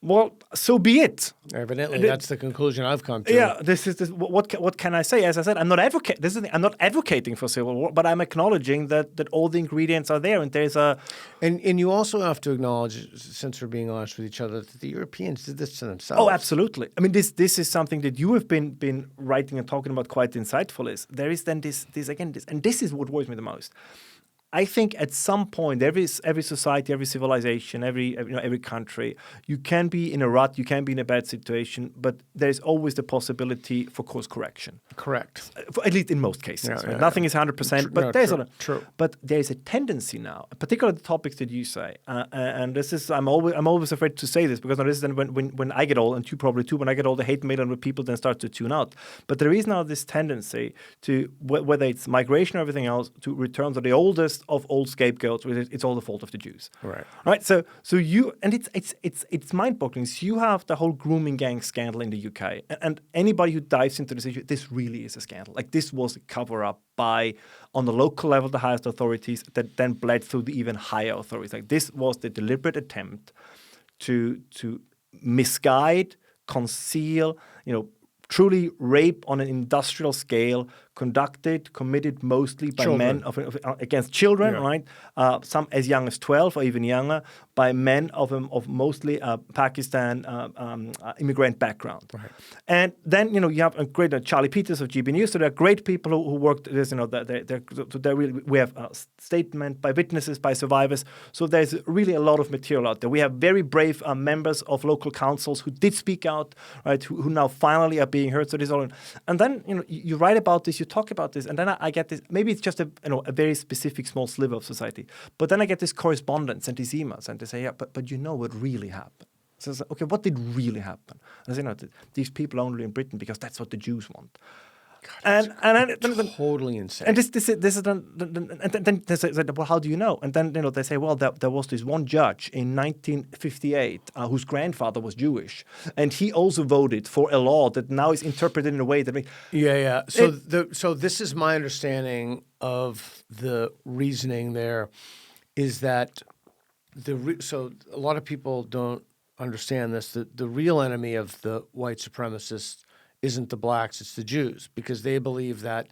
Well, so be it. Evidently, that's the conclusion I've come to. Yeah, what can I say? As I said, I'm not advocating for civil war, but I'm acknowledging that all the ingredients are there, and there's a. And you also have to acknowledge, since we're being honest with each other, that the Europeans did this to themselves. Oh, absolutely. I mean, this is something that you have been writing and talking about quite insightfully. There is then this, and this is what worries me the most. I think at some point, every society, every civilization, every country, you can be in a rut, you can be in a bad situation, but there's always the possibility for course correction. Correct. At least in most cases. Nothing is 100%, but there's true. But there's a tendency now, particularly the topics that you say, and this is I'm always afraid to say this because this is then when I get old, and you probably too, when I get all the hate mail and people then start to tune out. But there is now this tendency to whether it's migration or everything else to return to the oldest of old scapegoats. It's all the fault of the Jews. Right. So you, and it's mind-boggling. So you have the whole grooming gang scandal in the UK, and anybody who dives into this issue, this really is a scandal. Like this was a cover-up by, on the local level, the highest authorities that then bled through the even higher authorities. Like this was the deliberate attempt to misguide, conceal, truly rape on an industrial scale, committed mostly by men against children, right? Some as young as 12 or even younger, by men of mostly Pakistan immigrant background. Right. And then you have a great Charlie Peters of GB News. So there are great people who worked this. We have a statement by witnesses, by survivors. So there's really a lot of material out there. We have very brave members of local councils who did speak out, right? Who now finally are being heard. So this all, and then you write about this. You talk about this, and then I get this. Maybe it's just a very specific small sliver of society, but then I get this correspondence and these emails, and they say, yeah, but you know what really happened. So I say, okay, what did really happen? And I say, no, these people are only in Britain because that's what the Jews want. God, and totally insane. And this is then they say, well, how do you know? And then they say, well, there was this one judge in 1958 whose grandfather was Jewish, and he also voted for a law that now is interpreted in a way that So this is my understanding of the reasoning there, is that so a lot of people don't understand this. The real enemy of the white supremacists isn't the blacks, it's the Jews, because they believe that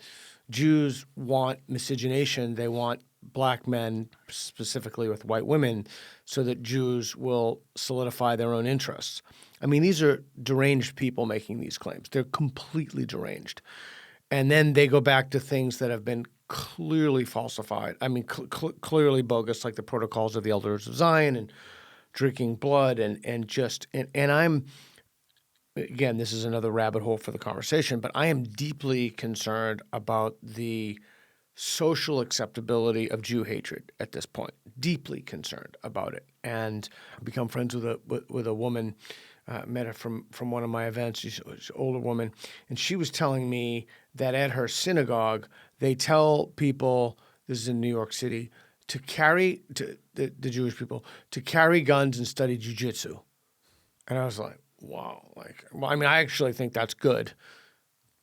Jews want miscegenation. They want black men, specifically with white women, so that Jews will solidify their own interests. I mean, these are deranged people making these claims. They're completely deranged. And then they go back to things that have been clearly falsified. I mean, clearly bogus, like the Protocols of the Elders of Zion and drinking blood and I'm... Again, this is another rabbit hole for the conversation, but I am deeply concerned about the social acceptability of Jew hatred at this point. Deeply concerned about it, and I've become friends with a woman. Met her from one of my events. She's an older woman, and she was telling me that at her synagogue they tell people, this is in New York City, to carry the Jewish people to carry guns and study jujitsu, and I was like, wow. I actually think that's good.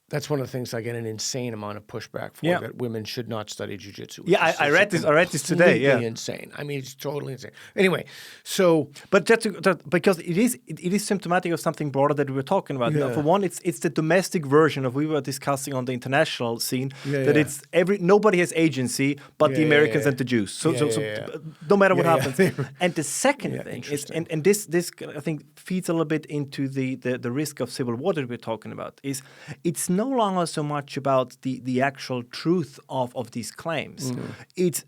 That's one of the things I get an insane amount of pushback for, that women should not study jiu-jitsu. Yeah, I read this today. Yeah, insane. I mean, it's totally insane. Anyway, so but because it is symptomatic of something broader that we were talking about. Yeah. For one, it's the domestic version of we were discussing on the international scene it's nobody has agency but the Americans and the Jews. So no matter what happens. And the second thing is, and this I think feeds a little bit into the risk of civil war that we're talking about, is it's no longer so much about the actual truth of these claims.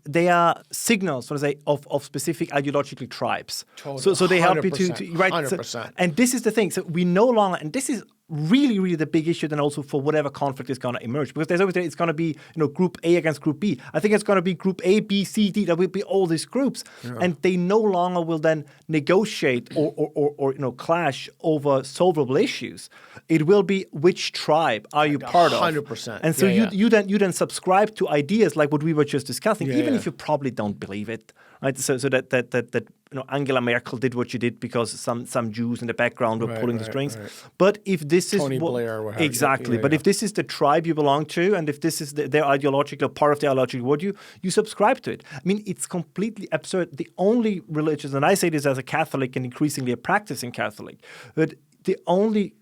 They are signals, so to say, of specific ideological tribes. Totally. So they help you to right. 100%. And this is the thing. So we no longer, and this is really, really the big issue then also for whatever conflict is going to emerge. Because there's always it's going to be, Group A against Group B. I think it's going to be Group A, B, C, D. There will be all these groups. Yeah. And they no longer will then negotiate or clash over solvable issues. It will be which tribe are you part of? 100%. And so you then subscribe to ideas like what we were just discussing, even if you probably don't believe it. Right? So that Angela Merkel did what she did because some Jews in the background were pulling the strings. Right. But if this Tony is Blair, what exactly, but if this is the tribe you belong to, and if this is their ideological part of their ideological worldview, you subscribe to it. I mean, it's completely absurd. The only religious, and I say this as a Catholic and increasingly a practicing Catholic, but the only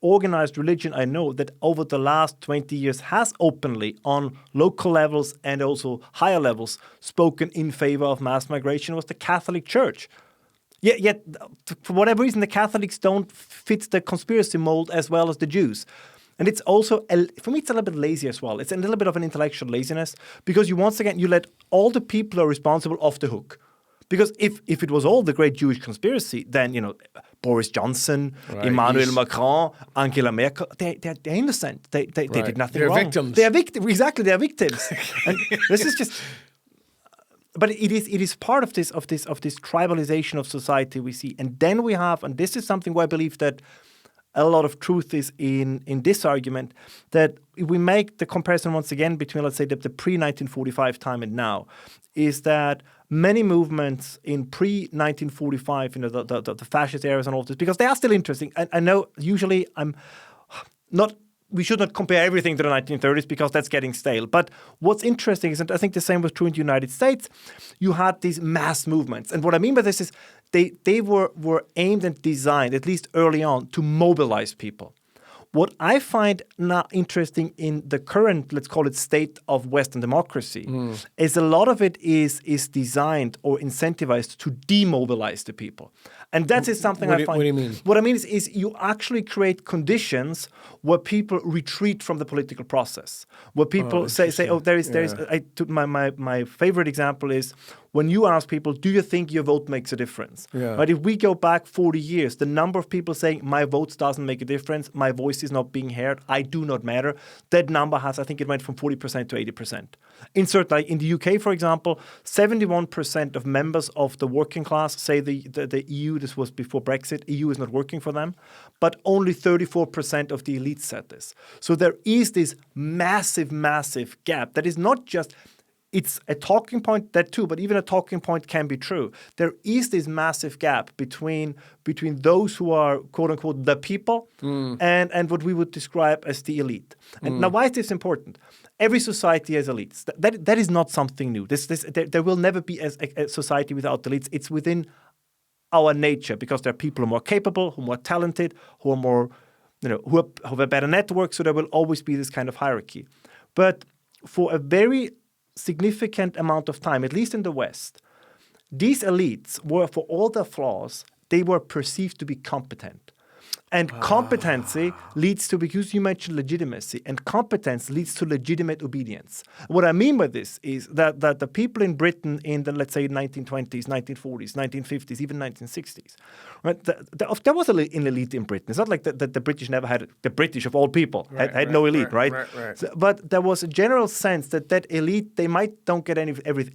organized religion I know that over the last 20 years has openly on local levels and also higher levels spoken in favor of mass migration was the Catholic Church. Yet for whatever reason, the Catholics don't fit the conspiracy mold as well as the Jews. And it's also, for me, it's a little bit lazy as well. It's a little bit of an intellectual laziness because you let all the people who are responsible off the hook. Because if it was all the great Jewish conspiracy, then, Boris Johnson, Emmanuel Macron, Angela Merkel, they're innocent. They did nothing wrong. They're victims. They are victims. Exactly, they are victims. And this is just... But it is part of this tribalization of society we see. And then we have, and this is something where I believe that a lot of truth is in this argument, that if we make the comparison once again between, let's say, the pre-1945 time and now, is that many movements in pre-1945, the fascist eras and all this, because they are still interesting. I know usually we should not compare everything to the 1930s because that's getting stale. But what's interesting is, and I think the same was true in the United States, you had these mass movements. And what I mean by this is they were aimed and designed, at least early on, to mobilize people. What I find now interesting in the current, let's call it, state of Western democracy, is a lot of it is designed or incentivized to demobilize the people. And that is something I find. What do you mean? What I mean is you actually create conditions where people retreat from the political process. Where people say, oh, there is. My favorite example is when you ask people, do you think your vote makes a difference? Yeah. Right? If we go back 40 years, the number of people saying my vote doesn't make a difference, my voice is not being heard, I do not matter, that number has, I think it went from 40% to 80%. Like in the UK, for example, 71% of members of the working class say the EU, this was before Brexit, EU is not working for them, but only 34% of the elite said this. So there is this massive, massive gap that is not just, it's a talking point, that too, but even a talking point can be true. There is this massive gap between those who are, quote unquote, the people and what we would describe as the elite. And now, why is this important? Every society has elites. That is not something new. There will never be a society without elites. It's within our nature because there are people who are more capable, who are more talented, who are more, who have a better network. So there will always be this kind of hierarchy. But for a very significant amount of time, at least in the West, these elites were, for all their flaws, they were perceived to be competent. And competency leads to, because you mentioned legitimacy, and competence leads to legitimate obedience. What I mean by this is that the people in Britain in the, let's say, 1920s, 1940s, 1950s, even 1960s, right? There was an elite in Britain. It's not like the British never had, the British of all people had no elite, right? So, but there was a general sense that elite, they don't get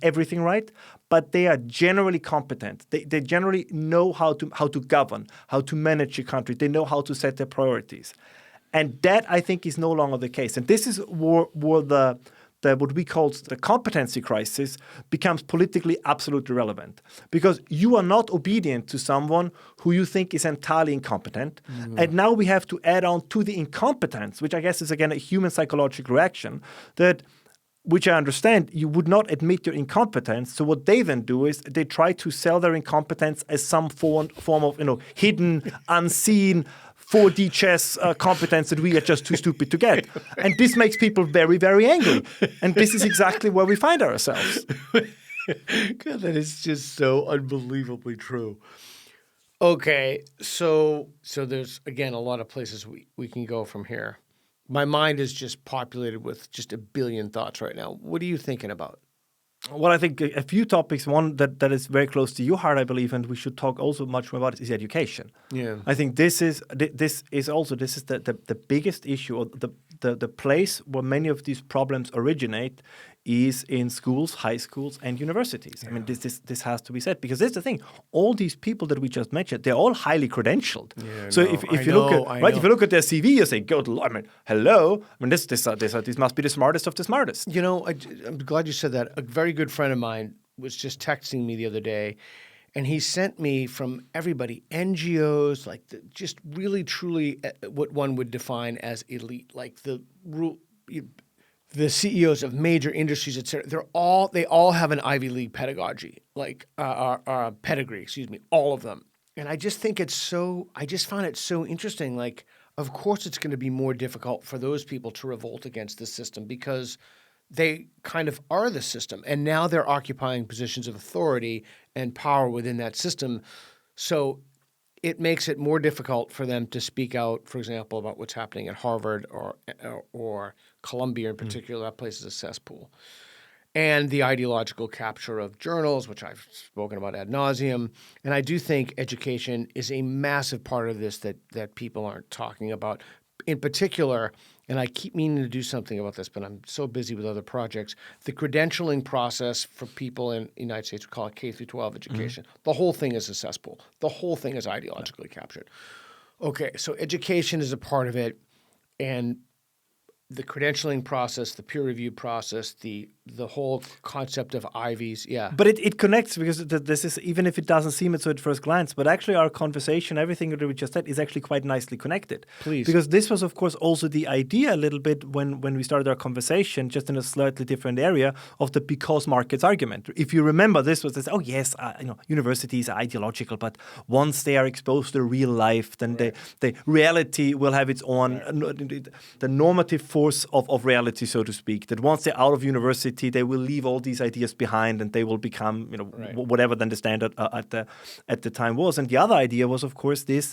everything right, but they are generally competent. They generally know how to govern, how to manage a country. They know how to set their priorities. And that, I think, is no longer the case. And this is where the what we call the competency crisis becomes politically absolutely relevant. Because you are not obedient to someone who you think is entirely incompetent. And now we have to add on to the incompetence, which I guess is, again, a human psychological reaction, which I understand, you would not admit your incompetence. So what they then do is they try to sell their incompetence as some form of hidden, unseen 4D chess competence that we are just too stupid to get. And this makes people very, very angry. And this is exactly where we find ourselves. God, that is just so unbelievably true. Okay, so there's, again, a lot of places we can go from here. My mind is just populated with just a billion thoughts right now. What are you thinking about? Well, I think a few topics. One that is very close to your heart, I believe, and we should talk also much more about is education. Yeah, I think this is the biggest issue, or the place where many of these problems originate is in schools, high schools, and universities. Yeah. I mean, this has to be said, because this is the thing. All these people that we just mentioned, they're all highly credentialed. Yeah, so if you look at their CV, you say, "Good Lord, I mean, hello! I mean, this must be the smartest of the smartest." I'm glad you said that. A very good friend of mine was just texting me the other day, and he sent me from everybody, NGOs, like just really, truly what one would define as elite, like the CEOs of major industries, et cetera. They all have an Ivy League pedagogy, like pedigree, all of them. And I just think I just found it so interesting. Like, of course it's going to be more difficult for those people to revolt against the system because they kind of are the system. And now they're occupying positions of authority and power within that system. So it makes it more difficult for them to speak out, for example, about what's happening at Harvard or Columbia in particular. That place is a cesspool. And the ideological capture of journals, which I've spoken about ad nauseum. And I do think education is a massive part of this that people aren't talking about. In particular, and I keep meaning to do something about this, but I'm so busy with other projects, the credentialing process for people in the United States, we call it K through 12 education. Mm-hmm. The whole thing is a cesspool. The whole thing is ideologically captured. Okay, so education is a part of it, and the credentialing process, the peer review process, the whole concept of Ivies, yeah. But it connects, because this is, even if it doesn't seem it so at first glance, but actually our conversation, everything that we just said, is actually quite nicely connected. Please. Because this was, of course, also the idea a little bit when we started our conversation, just in a slightly different area, of the because markets argument. If you remember, this was this, universities are ideological, but once they are exposed to real life, then the reality will have its own, the normative force of reality, so to speak. That once they're out of university, they will leave all these ideas behind, and they will become, whatever then the standard at the time was. And the other idea was, of course, this,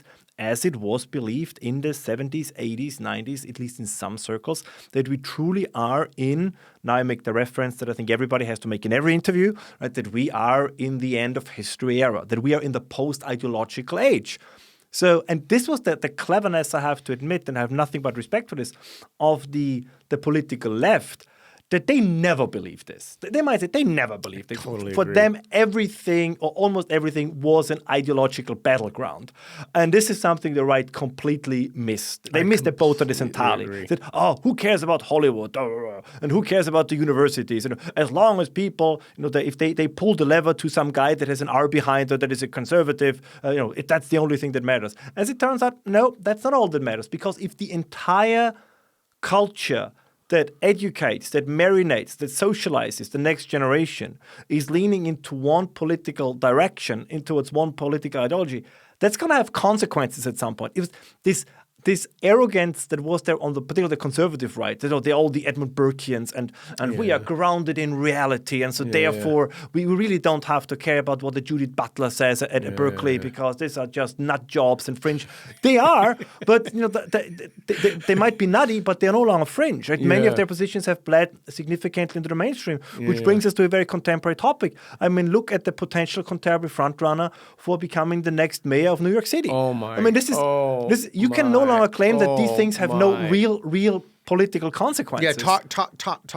as it was believed in the 70s, 80s, 90s, at least in some circles, that we truly are in. Now I make the reference that I think everybody has to make in every interview, right? That we are in the end of history era. That we are in the post-ideological age. So, and this was the cleverness, I have to admit, and I have nothing but respect for this, of the political left, that they never believed this. They might say they never believed it. Totally for agree. them, everything, or almost everything, was an ideological battleground. And this is something the right completely missed. They missed the boat on this entirely. agree. That, who cares about Hollywood? And who cares about the universities? As long as people, if they pull the lever to some guy that has an R behind it, that is a conservative, that's the only thing that matters. As it turns out, no, that's not all that matters. Because if the entire culture that educates, that marinates, that socializes the next generation is leaning into one political direction, towards one political ideology, that's going to have consequences at some point. It was this arrogance that was there on particularly the conservative right, they're all the Edmund Burkeans, and we are grounded in reality, and so therefore we really don't have to care about what the Judith Butler says at Berkeley because these are just nut jobs and fringe. They are, but they might be nutty, but they're no longer fringe. Right? Many of their positions have bled significantly into the mainstream, which brings us to a very contemporary topic. I mean, look at the potential contemporary frontrunner for becoming the next mayor of New York City. Oh my! I mean, this you can no longer claim that these things have no real political consequences. Yeah,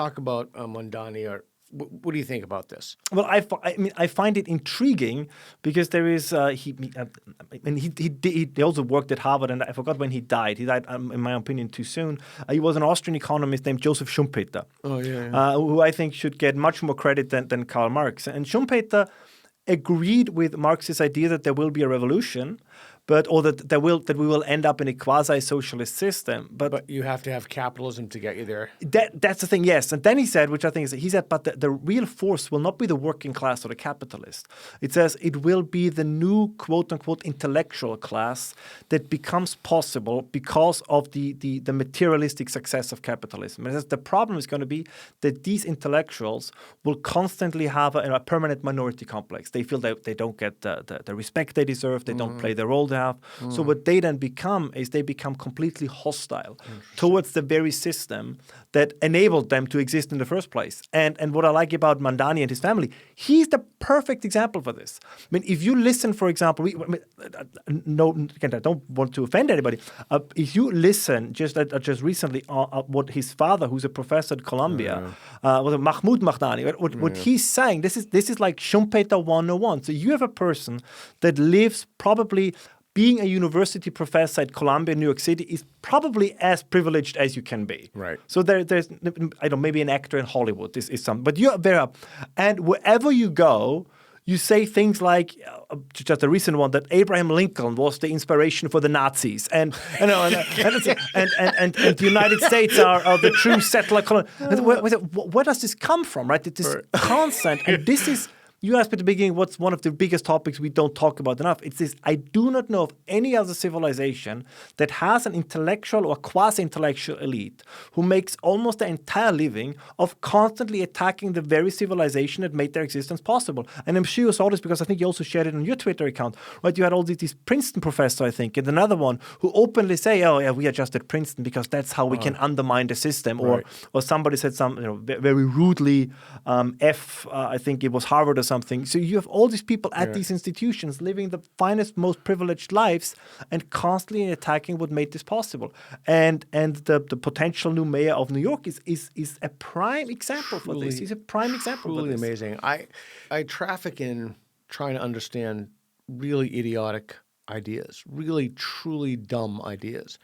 talk about Mondani. Or what do you think about this? Well, I find it intriguing because there is he also worked at Harvard, and I forgot when he died. He died, in my opinion, too soon. He was an Austrian economist named Joseph Schumpeter, who I think should get much more credit than Karl Marx. And Schumpeter agreed with Marx's idea that there will be a revolution, that we will end up in a quasi-socialist system. But you have to have capitalism to get you there. That's the thing, yes. And then he said, but the real force will not be the working class or the capitalist. It says it will be the new quote-unquote intellectual class that becomes possible because of the materialistic success of capitalism. And it says the problem is going to be that these intellectuals will constantly have a permanent minority complex. They feel that they don't get the respect they deserve, they don't play the role they have. So what they then become is they become completely hostile towards the very system that enabled them to exist in the first place. And what I like about Mondani and his family, he's the perfect example for this. I mean, if you listen, for example, I don't want to offend anybody. If you listen just recently what his father, who's a professor at Columbia, Mahmoud Mahdani, what he's saying, this is like Schumpeter 101. So you have a person that lives probably being a university professor at Columbia in New York City is probably as privileged as you can be. Right. So there's, maybe an actor in Hollywood is some, but you're there. And wherever you go, you say things like, just a recent one, that Abraham Lincoln was the inspiration for the Nazis, and the United States are the true settler colony. Where does this come from, right? It is constant, and this is. You asked at the beginning what's one of the biggest topics we don't talk about enough. It's this: I do not know of any other civilization that has an intellectual or quasi-intellectual elite who makes almost their entire living of constantly attacking the very civilization that made their existence possible. And I'm sure you saw this because I think you also shared it on your Twitter account, right? You had all these Princeton professors, I think, and another one who openly say, "Oh yeah, we are just at Princeton because that's how we can undermine the system." Or somebody said very rudely, I think it was Harvard or something. So you have all these people at these institutions living the finest, most privileged lives and constantly attacking what made this possible. And the potential new mayor of New York is a prime example for this. He's a prime example for this. Truly amazing. I traffic in trying to understand really idiotic ideas, really truly dumb ideas.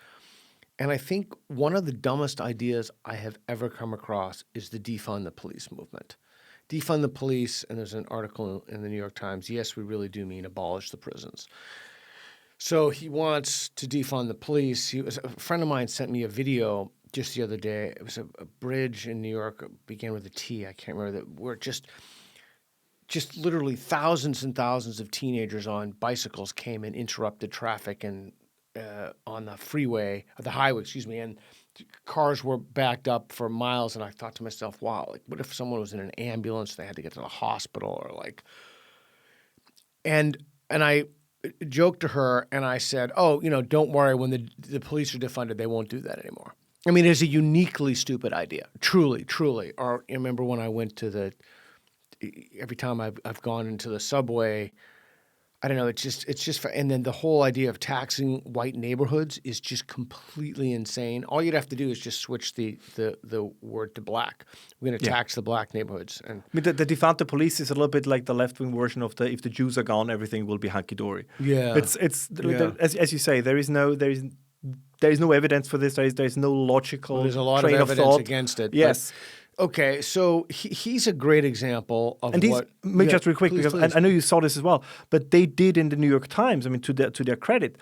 And I think one of the dumbest ideas I have ever come across is the defund the police movement. Defund the police, and there's an article in the New York Times, yes, we really do mean abolish the prisons. So he wants to defund the police. A friend of mine sent me a video just the other day. It was a bridge in New York, began with a T, I can't remember, where just literally thousands and thousands of teenagers on bicycles came and interrupted traffic and on the highway, and cars were backed up for miles, and I thought to myself, wow, like what if someone was in an ambulance, they had to get to the hospital, or like, and I joked to her and I said, oh, don't worry, when the police are defunded, they won't do that anymore. I mean, it's a uniquely stupid idea, truly. Or you remember when I went to every time I've gone into the subway, I don't know, it's just, and then the whole idea of taxing white neighborhoods is just completely insane. All you'd have to do is just switch the word to black. We're going to tax the black neighborhoods. And I mean, the defund the police is a little bit like the left-wing version of if the Jews are gone, everything will be hunky-dory. Yeah. It's as you say, there is no evidence for this. There is no logical there's a lot train of evidence thought against it. Yes. Okay, so he's a great example of just real quick, please. I know you saw this as well, but they did in the New York Times, I mean, to their credit,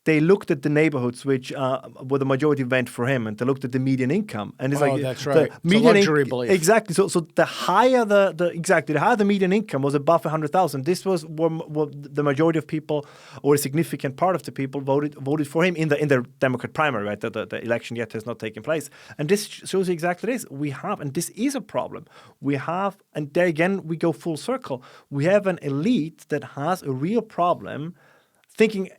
they looked at the neighborhoods where the majority went for him, and they looked at the median income, and it's that's right. The median luxury belief. Exactly. So the higher the higher the median income was above 100,000. This was what the majority of people, or a significant part of the people, voted for him in the Democrat primary. Right, the election yet has not taken place, and this shows you exactly this. We have, and this is a problem. We have, and there again we go full circle. We have an elite that has a real problem thinking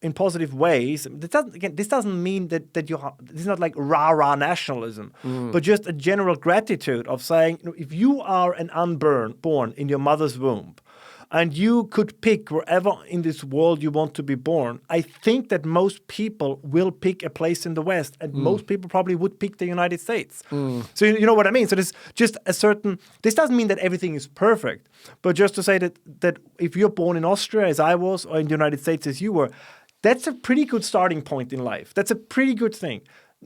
in positive ways. This doesn't mean that this is not like rah-rah nationalism, but just a general gratitude of saying, if you are an born in your mother's womb, and you could pick wherever in this world you want to be born, I think that most people will pick a place in the West, and most people probably would pick the United States. So you know what I mean? So there's just this doesn't mean that everything is perfect, but just to say that if you're born in Austria, as I was, or in the United States, as you were, that's a pretty good starting point in life. That's a pretty good thing.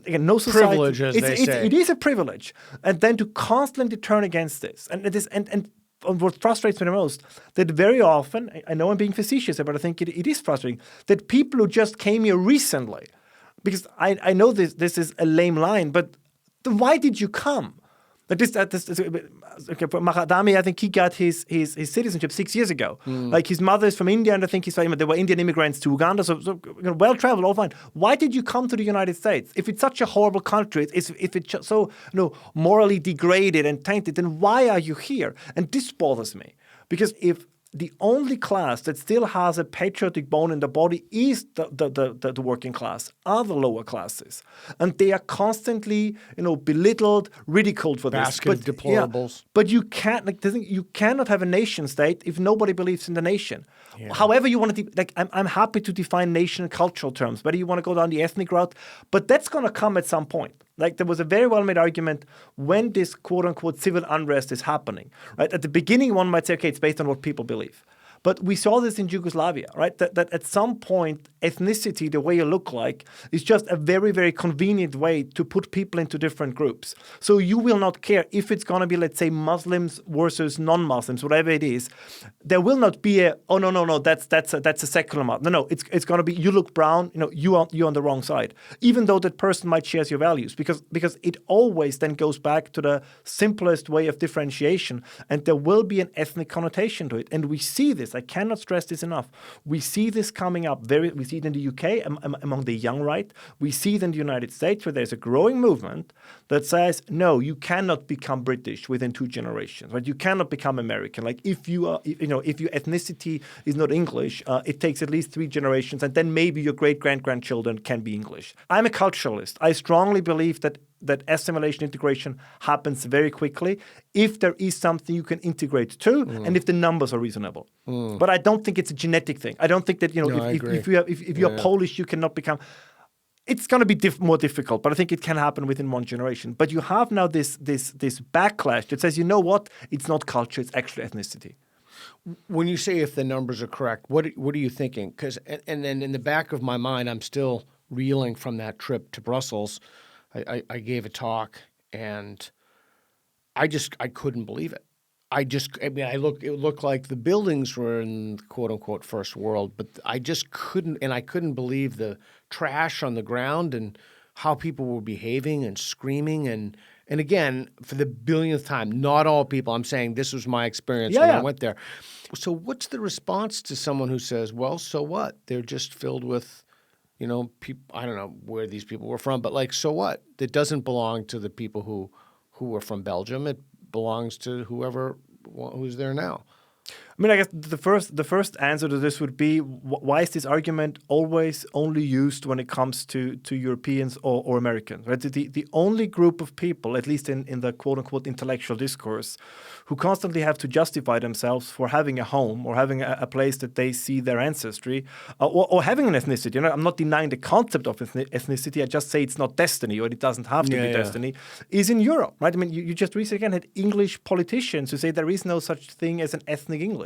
Again, no society. Privilege, as they say. It is a privilege. And then to constantly turn against this. And what frustrates me the most, that very often, I know I'm being facetious, but I think it is frustrating, that people who just came here recently, because I know this is a lame line, but why did you come? For Mahadami, I think he got his citizenship 6 years ago. Like his mother is from India, and I think they were Indian immigrants to Uganda, so well-traveled, all fine. Why did you come to the United States? If it's such a horrible country, if it's so morally degraded and tainted, then why are you here? And this bothers me, because if the only class that still has a patriotic bone in the body is the working class, are the lower classes. And they are constantly, belittled, ridiculed for this. Basket of deplorables. Yeah, but you cannot have a nation state if nobody believes in the nation. Yeah. However you want to, I'm happy to define nation in cultural terms, whether you want to go down the ethnic route, but that's going to come at some point. Like there was a very well-made argument when this quote-unquote civil unrest is happening. Right? At the beginning, one might say, okay, it's based on what people believe. But we saw this in Yugoslavia, right? That at some point, ethnicity, the way you look like, is just a very, very convenient way to put people into different groups. So you will not care if it's going to be, let's say, Muslims versus non-Muslims, whatever it is. There will not be no, that's a secular Muslim. No, it's going to be, you look brown, you're on the wrong side. Even though that person might share your values, because it always then goes back to the simplest way of differentiation, and there will be an ethnic connotation to it. And we see this. I cannot stress this enough. We see this coming up we see it in the UK among the young right. We see it in the United States, where there's a growing movement that says, no, you cannot become British within 2 generations. Right? You cannot become American. Like if your ethnicity is not English, it takes at least 3 generations, and then maybe your great-grandchildren can be English. I'm a culturalist. I strongly believe that assimilation integration happens very quickly if there is something you can integrate to, and if the numbers are reasonable. But I don't think it's a genetic thing. I don't think that if you're Polish, you cannot become. It's going to be more difficult, but I think it can happen within 1 generation. But you have now this backlash that says, you know what? It's not culture; it's actually ethnicity. When you say if the numbers are correct, what are you thinking? Because and then in the back of my mind, I'm still reeling from that trip to Brussels. I gave a talk, and I couldn't believe it. It looked like the buildings were in quote unquote first world, but I just couldn't believe the trash on the ground and how people were behaving and screaming. And again, for the billionth time, not all people, I'm saying this was my experience when I went there. So what's the response to someone who says, well, so what? They're just filled with I don't know where these people were from, but like, so what? It doesn't belong to the people who were from Belgium. It belongs to who's there now. I mean, I guess the first answer to this would be, why is this argument always only used when it comes to Europeans or Americans? Right? The only group of people, at least in the quote-unquote intellectual discourse, who constantly have to justify themselves for having a home or having a place that they see their ancestry, or having an ethnicity. I'm not denying the concept of ethnicity. I just say it's not destiny, or it doesn't have to be destiny, is in Europe. Right? I mean, you just recently again had English politicians who say there is no such thing as an ethnic English.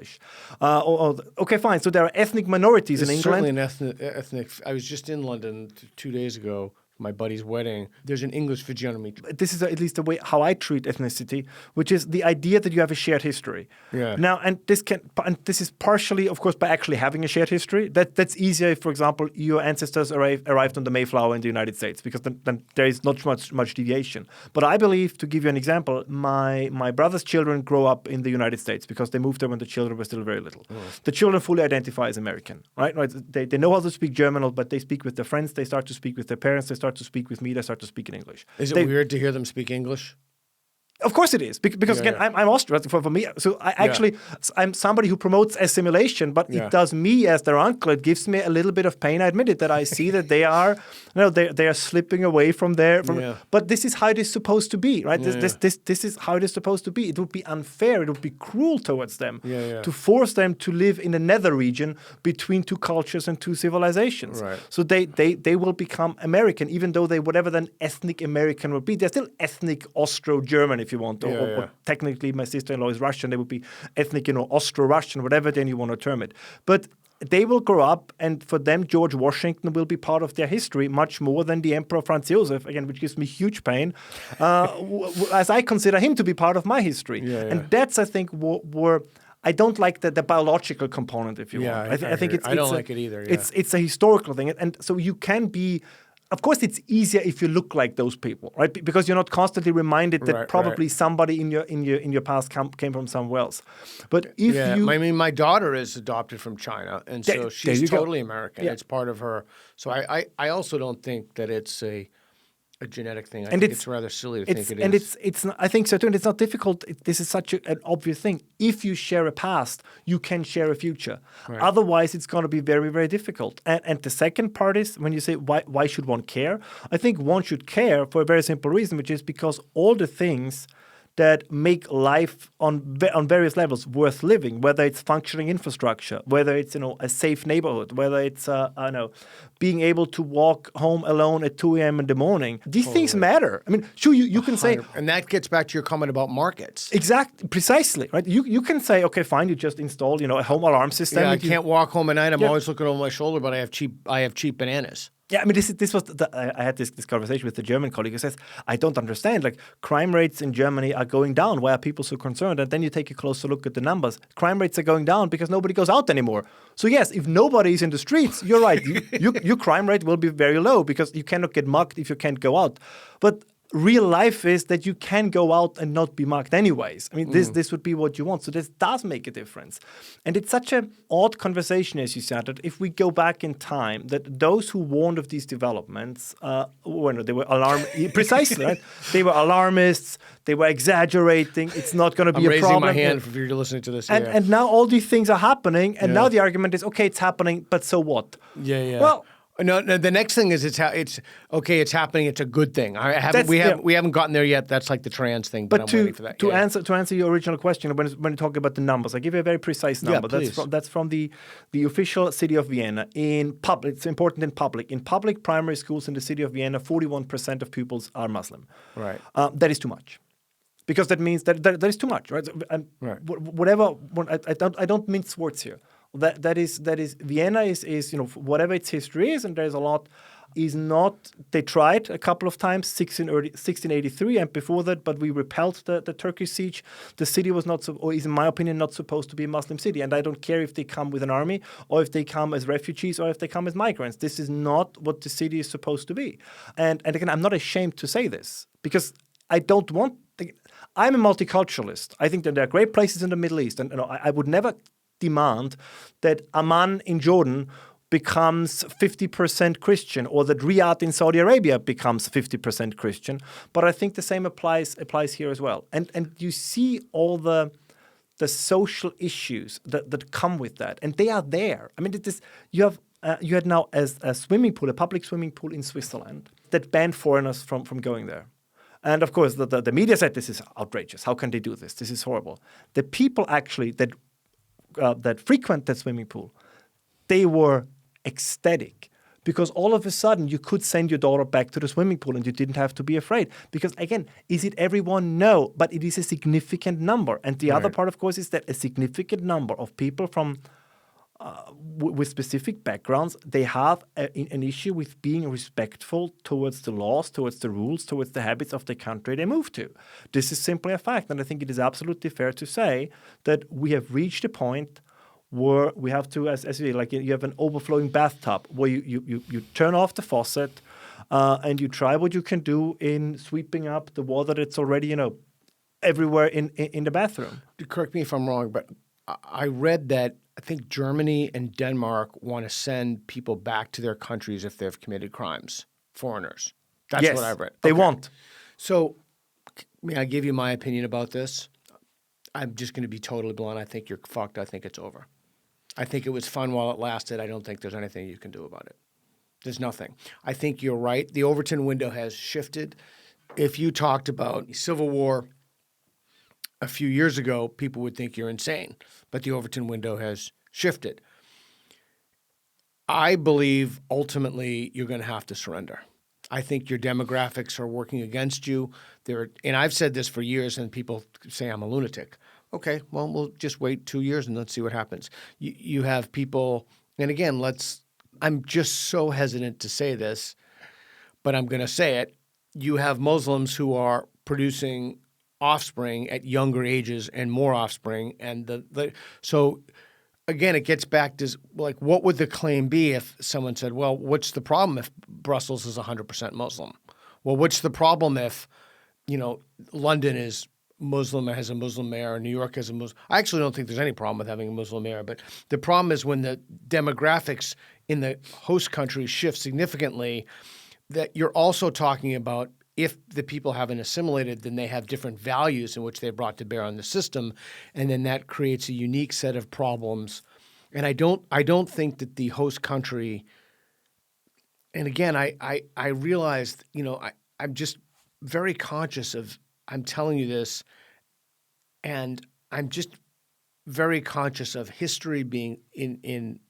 Okay, fine. So there are ethnic minorities in England. Certainly an ethnic. I was just in London 2 days ago. My buddy's wedding. There's an English physiognomy. This is at least the way how I treat ethnicity, which is the idea that you have a shared history. Yeah. Now, and this is partially, of course, by actually having a shared history. That's easier if, for example, your ancestors arrived on the Mayflower in the United States, because then there is not much deviation. But I believe, to give you an example, my brother's children grow up in the United States because they moved there when the children were still very little. The children fully identify as American, right? They know how to speak German, but they speak with their friends. They start to speak with their parents. They start to speak with me, they start to speak in English. Is it weird to hear them speak English? Of course it is, because again, I'm Austrian. For me, so I'm somebody who promotes assimilation, but it does me as their uncle. It gives me a little bit of pain. I admit it, that I see that they are, they are slipping away from there. But this is how it is supposed to be, right? This is how it is supposed to be. It would be unfair. It would be cruel towards them to force them to live in a nether region between two cultures and two civilizations. Right. So they will become American, even though they whatever then ethnic American would be. They're still ethnic Austro-German, if you want, or technically my sister-in-law is Russian, they would be ethnic, Austro-Russian, whatever then you want to term it. But they will grow up, and for them, George Washington will be part of their history much more than the Emperor Franz Josef, again, which gives me huge pain, as I consider him to be part of my history. And that's, I think, where I don't like the biological component, if you want. I think I don't like it either. Yeah. It's a historical thing, and so you can be. Of course, it's easier if you look like those people, right? Because you're not constantly reminded that probably somebody in your past came from somewhere else. But if I mean, my daughter is adopted from China, and so she's totally American. It's part of her. So I also don't think that it's a genetic thing. I think it's rather silly to think it is. And it's not, I think so too, and it's not difficult. This is such an obvious thing. If you share a past, you can share a future. Right. Otherwise, it's going to be very, very difficult. And the second part is, when you say, why should one care? I think one should care for a very simple reason, which is because all the things that make life on various levels worth living, whether it's functioning infrastructure, whether it's a safe neighborhood, whether it's being able to walk home alone at 2 a.m. in the morning. These things matter. I mean, sure, you can say, and that gets back to your comment about markets. Exactly, precisely, right? You can say, okay, fine, you just installed a home alarm system. Yeah, I can't walk home at night. I'm always looking over my shoulder, but I have cheap bananas. Yeah, I mean, this was I had this conversation with the German colleague who says, I don't understand, like, crime rates in Germany are going down. Why are people so concerned? And then you take a closer look at the numbers. Crime rates are going down because nobody goes out anymore. So yes, if nobody is in the streets, you're right. Your crime rate will be very low because you cannot get mugged if you can't go out. But real life is that you can go out and not be mugged anyways. I mean, this would be what you want. So this does make a difference. And it's such an odd conversation, as you said, that if we go back in time, that those who warned of these developments, they were precisely, right? They were alarmists. They were exaggerating. It's not going to be a problem. I'm raising my hand if you're listening to this. And now all these things are happening. And now the argument is, okay, it's happening, but so what? Yeah. Well, no, the next thing is it's okay. It's happening. It's a good thing. We haven't gotten there yet. That's like the trans thing. But I'm waiting for that. To answer your original question, when you talk about the numbers, I give you a very precise number. That's from the official city of Vienna. In public, it's important in public. In public primary schools in the city of Vienna, 41% of pupils are Muslim. Right. That is too much. Because that means that is too much, right? Whatever. I don't mince words here. That is Vienna is whatever its history is, and there's a lot is not. They tried a couple of times, 1683 and before that, but we repelled the Turkish siege. The city was not, or is in my opinion not supposed to be a Muslim city, and I don't care if they come with an army or if they come as refugees or if they come as migrants. This is not what the city is supposed to be. And again, I'm not ashamed to say this because I don't want. I'm a multiculturalist. I think that there are great places in the Middle East, and I would never demand that Amman in Jordan becomes 50% Christian, or that Riyadh in Saudi Arabia becomes 50% Christian. But I think the same applies here as well. And you see all the social issues that come with that, and they are there. I mean, you had now a swimming pool, a public swimming pool in Switzerland that banned foreigners from going there. And of course, the media said this is outrageous. How can they do this? This is horrible. The people actually that frequent that swimming pool, they were ecstatic, because all of a sudden you could send your daughter back to the swimming pool and you didn't have to be afraid. Because again, is it everyone? No, but it is a significant number. And the other part, of course, is that a significant number of people from with specific backgrounds, they have an issue with being respectful towards the laws, towards the rules, towards the habits of the country they move to. This is simply a fact. And I think it is absolutely fair to say that we have reached a point where we have to, as you have an overflowing bathtub, where you turn off the faucet and you try what you can do in sweeping up the water that's already, everywhere in the bathroom. Correct me if I'm wrong, but I read that I think Germany and Denmark want to send people back to their countries if they've committed crimes, foreigners. That's what I've read. They want. So may I give you my opinion about this? I'm just going to be totally blunt. I think you're fucked. I think it's over. I think it was fun while it lasted. I don't think there's anything you can do about it. There's nothing. I think you're right. The Overton window has shifted. If you talked about civil war a few years ago, people would think you're insane. But the Overton window has shifted. I believe ultimately you're going to have to surrender. I think your demographics are working against you. And I've said this for years, and people say I'm a lunatic. Okay, well, we'll just wait 2 years and let's see what happens. You have people, and again, I'm just so hesitant to say this, but I'm going to say it. You have Muslims who are producing offspring at younger ages and more offspring. And so again, it gets back to what would the claim be if someone said, well, what's the problem if Brussels is 100% Muslim? Well, what's the problem if, London is Muslim or has a Muslim mayor, or New York has a Muslim? I actually don't think there's any problem with having a Muslim mayor, but the problem is when the demographics in the host country shift significantly, that you're also talking about if the people haven't assimilated, then they have different values in which they brought to bear on the system, and then that creates a unique set of problems. And I don't think that the host country. And again, I realized, I'm just very conscious of. I'm telling you this, and I'm just very conscious of history being in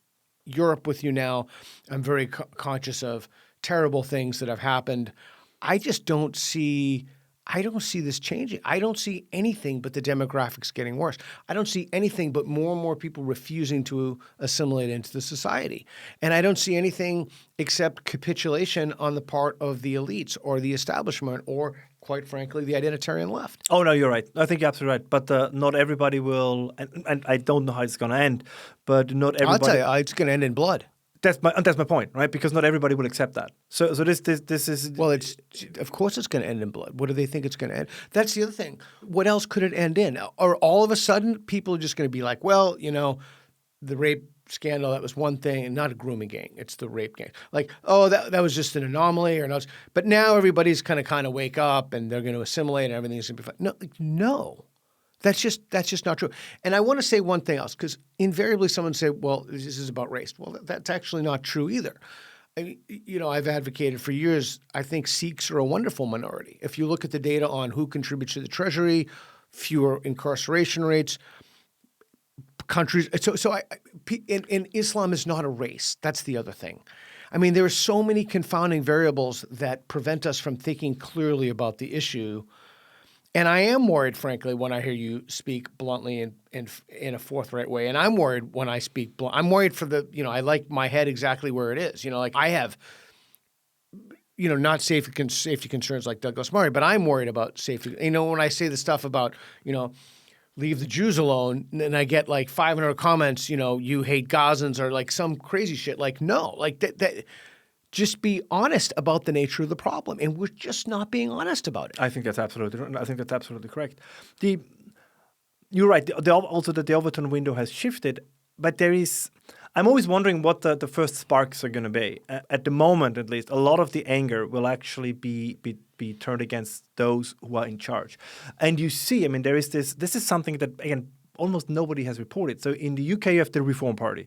Europe with you now. I'm very conscious of terrible things that have happened. I don't see this changing. I don't see anything but the demographics getting worse. I don't see anything but more and more people refusing to assimilate into the society. And I don't see anything except capitulation on the part of the elites or the establishment or, quite frankly, the identitarian left. Oh, no, you're right. I think you're absolutely right. But not everybody will, and I don't know how it's going to end, but not everybody. I'll tell you, it's going to end in blood. That's my point, right? Because not everybody will accept that. So this is well. Of course it's going to end in blood. What do they think it's going to end? That's the other thing. What else could it end in? Or all of a sudden people are just going to be like, well, the rape scandal, that was one thing, and not a grooming gang. It's the rape gang. Like, oh, that was just an anomaly, or not. But now everybody's kind of wake up and they're going to assimilate and everything's going to be fine. No. That's just not true. And I want to say one thing else, because invariably someone say, well, this is about race. Well, that's actually not true either. I've advocated for years, I think Sikhs are a wonderful minority. If you look at the data on who contributes to the treasury, fewer incarceration rates, countries. And Islam is not a race. That's the other thing. I mean, there are so many confounding variables that prevent us from thinking clearly about the issue. And I am worried, frankly, when I hear you speak bluntly in a forthright way. And I'm worried when I speak blunt. I'm worried for I like my head exactly where it is. I have, not safety concerns like Douglas Murray, but I'm worried about safety. When I say the stuff about, leave the Jews alone, and I get like 500 comments, you hate Gazans or like some crazy shit. Like, no, like that. Just be honest about the nature of the problem, and we're just not being honest about it. I think that's absolutely correct. You're right. Also, that the Overton window has shifted. I'm always wondering what the first sparks are going to be. At the moment, at least, a lot of the anger will actually be turned against those who are in charge. And you see, I mean, there is this is something that, again, almost nobody has reported. So in the UK, you have the Reform Party.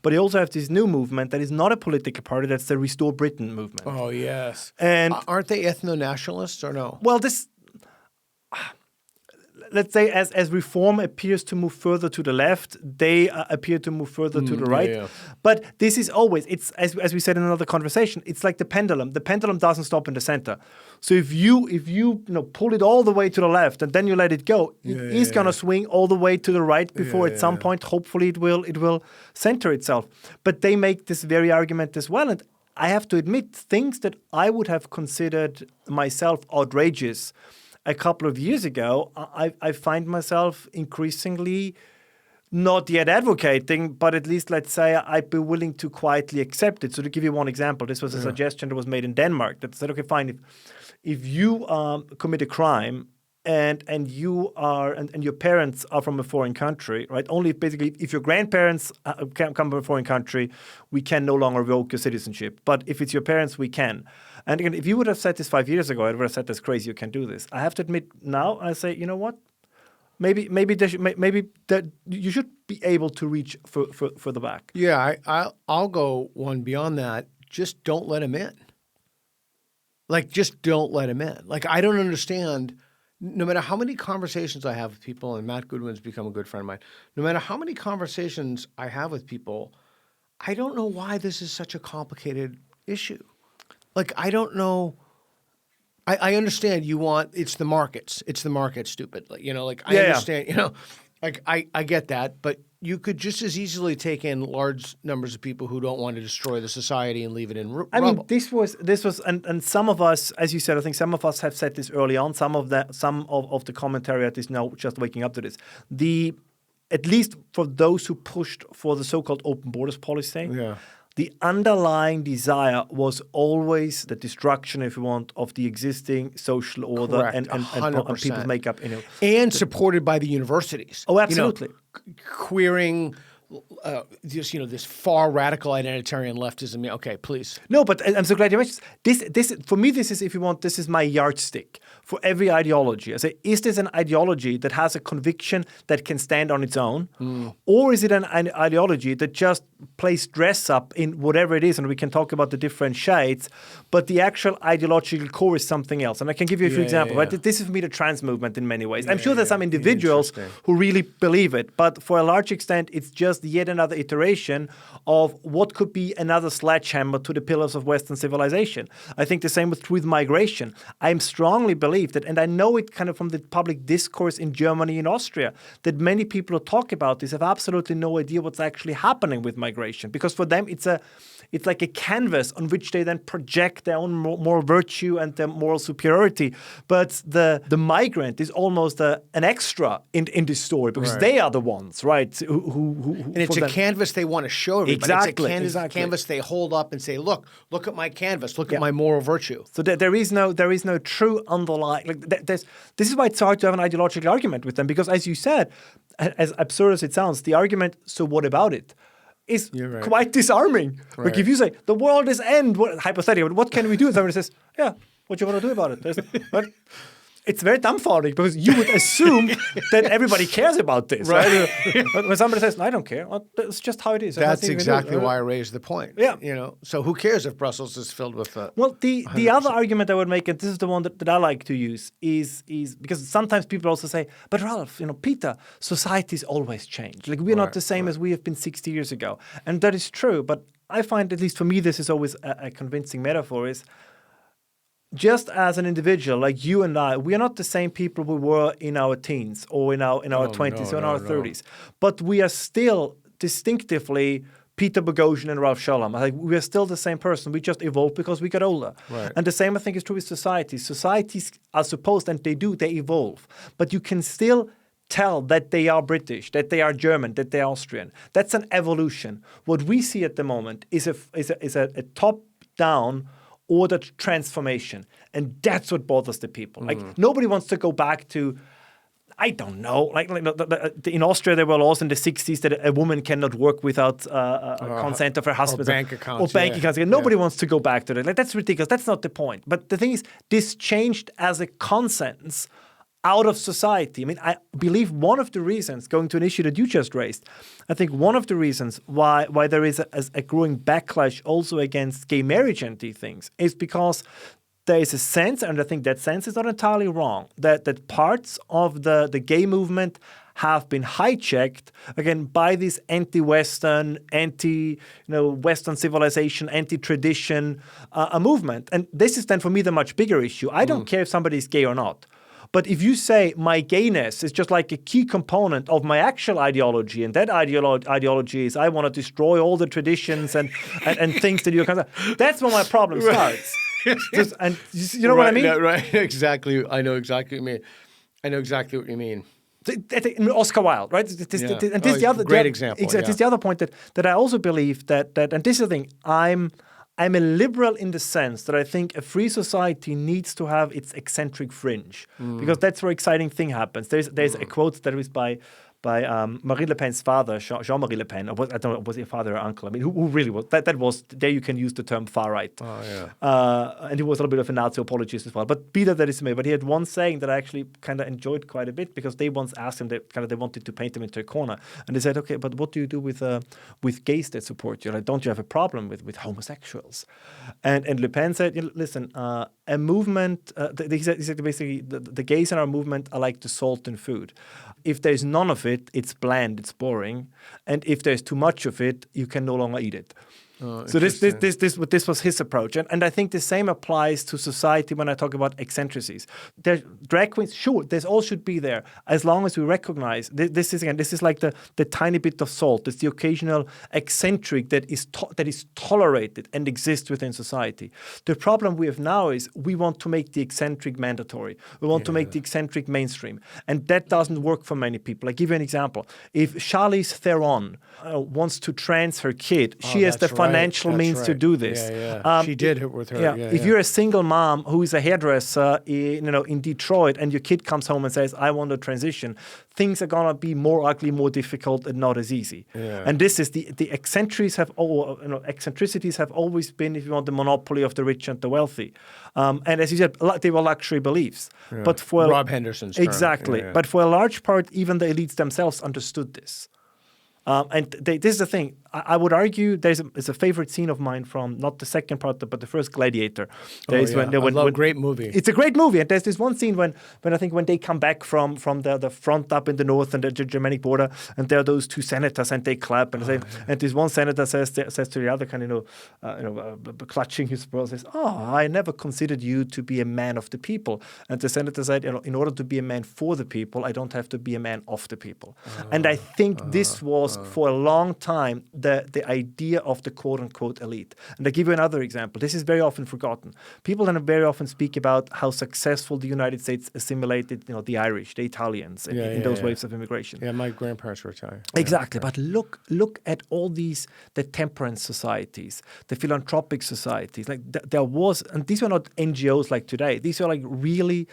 But you also have this new movement that is not a political party, that's the Restore Britain movement. Oh, yes. And aren't they ethno-nationalists or no? Well, let's say as Reform appears to move further to the left, they appear to move further to the right. Yeah. But this is always, it's as we said in another conversation, it's like the pendulum. The pendulum doesn't stop in the center. So if you pull it all the way to the left and then you let it go, it's going to swing all the way to the right before at some point, hopefully it will center itself. But they make this very argument as well. And I have to admit, things that I would have considered myself outrageous a couple of years ago, I find myself increasingly not yet advocating, but at least, let's say, I'd be willing to quietly accept it. So to give you one example, this was a suggestion that was made in Denmark that said, okay, fine, if you commit a crime and you are and your parents are from a foreign country, right? Only basically if your grandparents come from a foreign country, we can no longer revoke your citizenship. But if it's your parents, we can. And again, if you would have said this 5 years ago, I would have said that's crazy. You can't do this. I have to admit now, I say, you know what? Maybe that you should be able to reach further back. Yeah, I'll go one beyond that. Just don't let him in. Like, just don't let him in. Like, I don't understand. No matter how many conversations I have with people, and Matt Goodwin's become a good friend of mine. No matter how many conversations I have with people, I don't know why this is such a complicated issue. Like, I don't know. I understand it's the markets. It's the market, stupid. Like, I understand, like I get that, but you could just as easily take in large numbers of people who don't want to destroy the society and leave it in rubble. I mean, this was, and some of us, as you said, I think some of us have said this early on. Some of the commentary is now just waking up to this. At least for those who pushed for the so-called open borders policy. Yeah. The underlying desire was always the destruction, if you want, of the existing social order and people's makeup. And supported by the universities. Oh, absolutely. Queering this far radical identitarian leftism. Okay, please. No, but I'm so glad you mentioned this. For me, this is, if you want, this is my yardstick for every ideology. I say, is this an ideology that has a conviction that can stand on its own? Or is it an ideology that just plays dress up in whatever it is, and we can talk about the different shades, but the actual ideological core is something else? And I can give you a few examples. Right? This is for me the trans movement in many ways. I'm sure there's some individuals who really believe it, but for a large extent, it's just yet another iteration of what could be another sledgehammer to the pillars of Western civilization. I think the same with migration. I strongly believe that, and I know it kind of from the public discourse in Germany and Austria, that many people who talk about this have absolutely no idea what's actually happening with migration, because for them it's like a canvas on which they then project their own moral virtue and their moral superiority. But the migrant is almost an extra in this story, because they are the ones, right? Who and it's a canvas they want to show everybody. Exactly. It's a canvas they hold up and say, look at my canvas, look at my moral virtue. So there is no true underlying. This is why it's hard to have an ideological argument with them, because, as you said, as absurd as it sounds, the argument, so what about it, is quite disarming. Right. Like if you say, the world is end, hypothetically, but what can we do? And somebody says, yeah, what do you want to do about it? But it's very dumbfounding, because you would assume that everybody cares about this. Right? But when somebody says, no, I don't care, well, that's just how it is. That's exactly why I raised the point. Yeah. So who cares if Brussels is filled with Well, the other argument I would make, and this is the one that I like to use, is because sometimes people also say, but Ralph, Peter, societies always change. Like, we're not the same as we have been 60 years ago. And that is true. But I find, at least for me, this is always a convincing metaphor, is just as an individual, like you and I, we are not the same people we were in our teens or in our 20s or in our 30s. But we are still distinctively Peter Boghossian and Ralph Schoellhammer. Like, we are still the same person. We just evolved because we got older. Right. And the same, I think, is true with societies. Societies are supposed, and they evolve. But you can still tell that they are British, that they are German, that they are Austrian. That's an evolution. What we see at the moment is a top-down ordered transformation. And that's what bothers the people. Like, nobody wants to go back to, I don't know. In Austria, there were laws in the 60s that a woman cannot work without consent of her husband. Or bank accounts. Accounts. Nobody wants to go back to that. That's ridiculous. That's not the point. But the thing is, this changed as a consensus out of society. I mean, I believe one of the reasons, going to an issue that you just raised, I think one of the reasons why there is a growing backlash also against gay marriage and these things is because there is a sense, and I think that sense is not entirely wrong, that parts of the gay movement have been hijacked, again, by this anti-Western, Western civilization, anti-tradition movement. And this is then, for me, the much bigger issue. I don't care if somebody is gay or not. But if you say my gayness is just like a key component of my actual ideology, and that ideology is I want to destroy all the traditions and things that you're kind of, that's when my problem starts. And you know what I mean? Yeah, right. Exactly. I know exactly what you mean. Oscar Wilde, right? This is the other great example. Exactly. This is the other point that I also believe that, and this is the thing, I'm a liberal in the sense that I think a free society needs to have its eccentric fringe because that's where exciting thing happens. There's a quote that is by Marie Le Pen's father, Jean-Marie Le Pen. I don't know, was he a father or uncle? I mean, who really was? That was, there you can use the term far right. Oh, yeah. And he was a little bit of a Nazi apologist as well. But be that is me. But he had one saying that I actually kind of enjoyed quite a bit because they once asked him, they wanted to paint him into a corner. And they said, okay, but what do you do with gays that support you? Like, don't you have a problem with homosexuals? And Le Pen said, listen, a movement, he said basically the gays in our movement are like the salt in food. If there's none of it, it's bland, it's boring. And if there's too much of it, you can no longer eat it. So this was his approach. And I think the same applies to society when I talk about eccentricities. Drag queens, sure, this all should be there, as long as we recognize this is like the tiny bit of salt. It's the occasional eccentric that is tolerated and exists within society. The problem we have now is we want to make the eccentric mandatory. We want to make the eccentric mainstream. And that doesn't work for many people. I give you an example. If Charlize Theron wants to trans her kid, she has the financial means to do this. She did it with her. If you're a single mom who is a hairdresser in Detroit and your kid comes home and says, I want to transition, things are going to be more ugly, more difficult, and not as easy. And this is the eccentricities have always been, if you want, the monopoly of the rich and the wealthy. And as you said, they were luxury beliefs. But for Rob Henderson's term. Exactly. But for a large part, even the elites themselves understood this. This is the thing. I would argue there's a favorite scene of mine from not the second part, but the first Gladiator. Great movie. It's a great movie, and there's this one scene when they come back from the front up in the north and the Germanic border, and there are those two senators, and they clap, and and this one senator says to the other, clutching his pearl, says, "Oh, I never considered you to be a man of the people." And the senator said, in order to be a man for the people, I don't have to be a man of the people. And I think this was for a long time the idea of the quote-unquote elite. And I give you another example. This is very often forgotten. People then very often speak about how successful the United States assimilated, the Irish, the Italians in those waves of immigration. Yeah, my grandparents were Italian. Exactly. But look at all the temperance societies, the philanthropic societies. Like there was, and these were not NGOs like today. These were like really,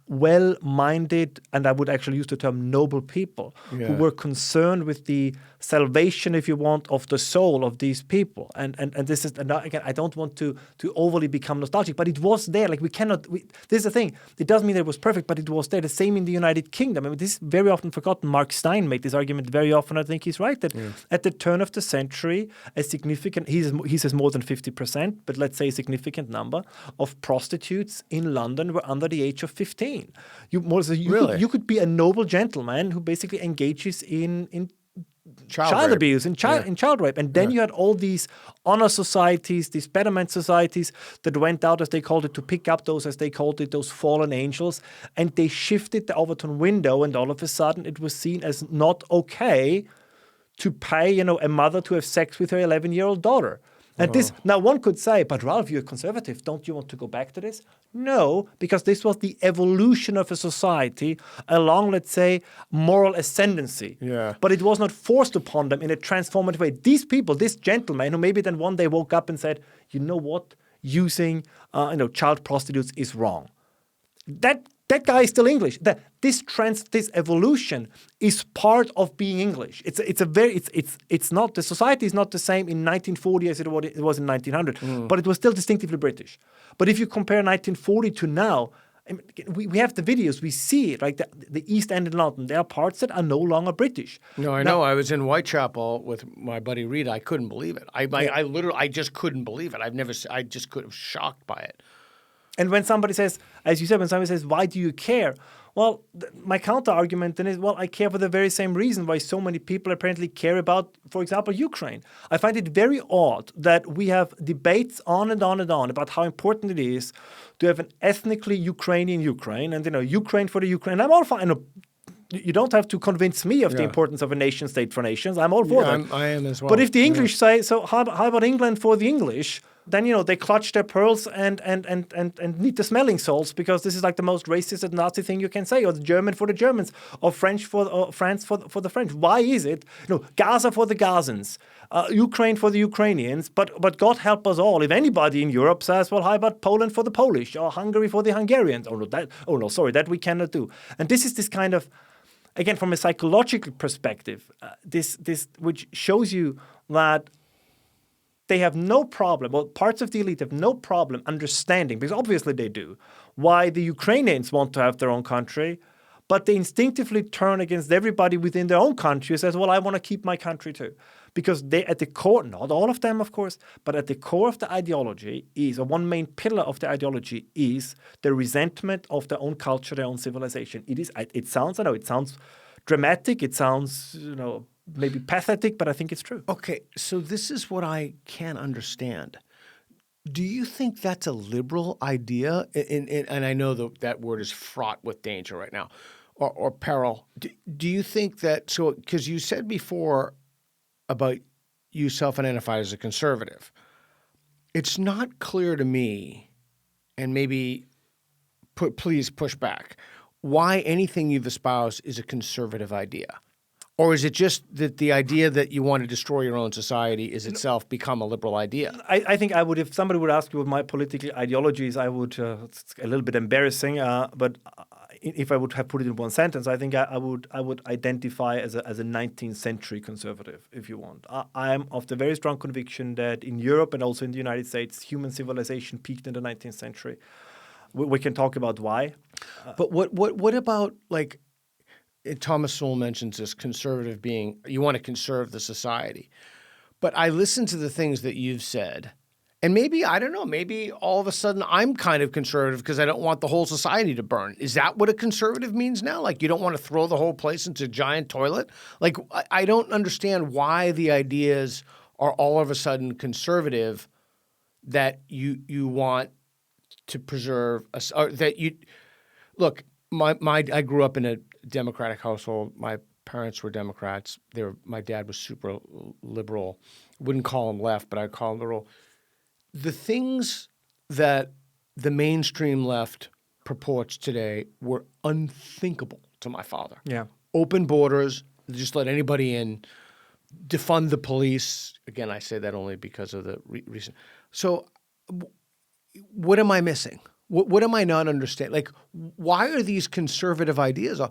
well-minded, and I would actually use the term noble people who were concerned with the salvation, if you want, of the soul of these people. And this is, and again, I don't want to overly become nostalgic, but it was there. Like this is the thing. It doesn't mean that it was perfect, but it was there. The same in the United Kingdom. I mean, this is very often forgotten. Mark Stein made this argument very often. I think he's right that at the turn of the century, a significant, he says more than 50%, but let's say a significant number of prostitutes in London were under the age of 15. You could be a noble gentleman who basically engages in child abuse, in child rape. And then you had all these honor societies, these betterment societies that went out, as they called it, to pick up those, as they called it, those fallen angels. And they shifted the Overton window, and all of a sudden it was seen as not okay to pay, a mother to have sex with her 11-year-old daughter. And now one could say, but Ralph, you're a conservative. Don't you want to go back to this? No, because this was the evolution of a society along, let's say, moral ascendancy. Yeah. But it was not forced upon them in a transformative way. These people, this gentleman who maybe then one day woke up and said, you know what, using child prostitutes is wrong. That that guy is still English. This evolution is part of being English. It's not, the society is not the same in 1940 as it was in 1900, but it was still distinctively British. But if you compare 1940 to now, we have the videos, we see it, like the East End in London. There are parts that are no longer British. No, I know. I was in Whitechapel with my buddy Reed. I couldn't believe it. I just couldn't believe it. I just could have shocked by it. And when somebody says, as you said, why do you care? Well, my counter-argument then is, well, I care for the very same reason why so many people apparently care about, for example, Ukraine. I find it very odd that we have debates on and on and on about how important it is to have an ethnically Ukrainian Ukraine and, Ukraine for the Ukraine. I'm all fine. You don't have to convince me of the importance of a nation state for nations. I'm all for that. I am as well. But if the English say, so how about England for the English? Then, they clutch their pearls and need the smelling salts because this is like the most racist and Nazi thing you can say, or the German for the Germans, or French or France for the French. Why is it? Gaza for the Gazans, Ukraine for the Ukrainians, but God help us all. If anybody in Europe says, well, how about Poland for the Polish, or Hungary for the Hungarians? That we cannot do. And this is this kind of, again, from a psychological perspective, this which shows you that they have no problem, well, parts of the elite have no problem understanding, because obviously they do, why the Ukrainians want to have their own country, but they instinctively turn against everybody within their own country who says, well, I want to keep my country too. Because they, at the core, not all of them, of course, but at the core of the ideology is, or one main pillar of the ideology is the resentment of their own culture, their own civilization. It sounds dramatic, it sounds, maybe pathetic, but I think it's true. Okay, so this is what I can't understand. Do you think that's a liberal idea? And I know that word is fraught with danger right now, or peril. Do you think that, so, because you said before about you self-identified as a conservative, it's not clear to me, and maybe please push back, why anything you've espoused is a conservative idea. Or is it just that the idea that you want to destroy your own society is itself become a liberal idea? I think I would, if somebody would ask you what my political ideology is, I would, it's a little bit embarrassing, but if I would have put it in one sentence, I think I would identify as a 19th century conservative, if you want. I am of the very strong conviction that in Europe and also in the United States, human civilization peaked in the 19th century. We can talk about why. But what about, like, Thomas Sowell mentions this conservative being, you want to conserve the society. But I listen to the things that you've said, and maybe, I don't know, maybe all of a sudden I'm kind of conservative because I don't want the whole society to burn. Is that what a conservative means now? Like, you don't want to throw the whole place into a giant toilet? Like, I don't understand why the ideas are all of a sudden conservative, that you want to preserve, or that you, look, I grew up in a Democratic household. My parents were Democrats. My dad was super liberal. Wouldn't call him left, but I'd call him liberal. The things that the mainstream left purports today were unthinkable to my father. Yeah. Open borders, just let anybody in, defund the police. Again, I say that only because of the recent. So what am I missing? What am I not understanding? Like, why are these conservative ideas?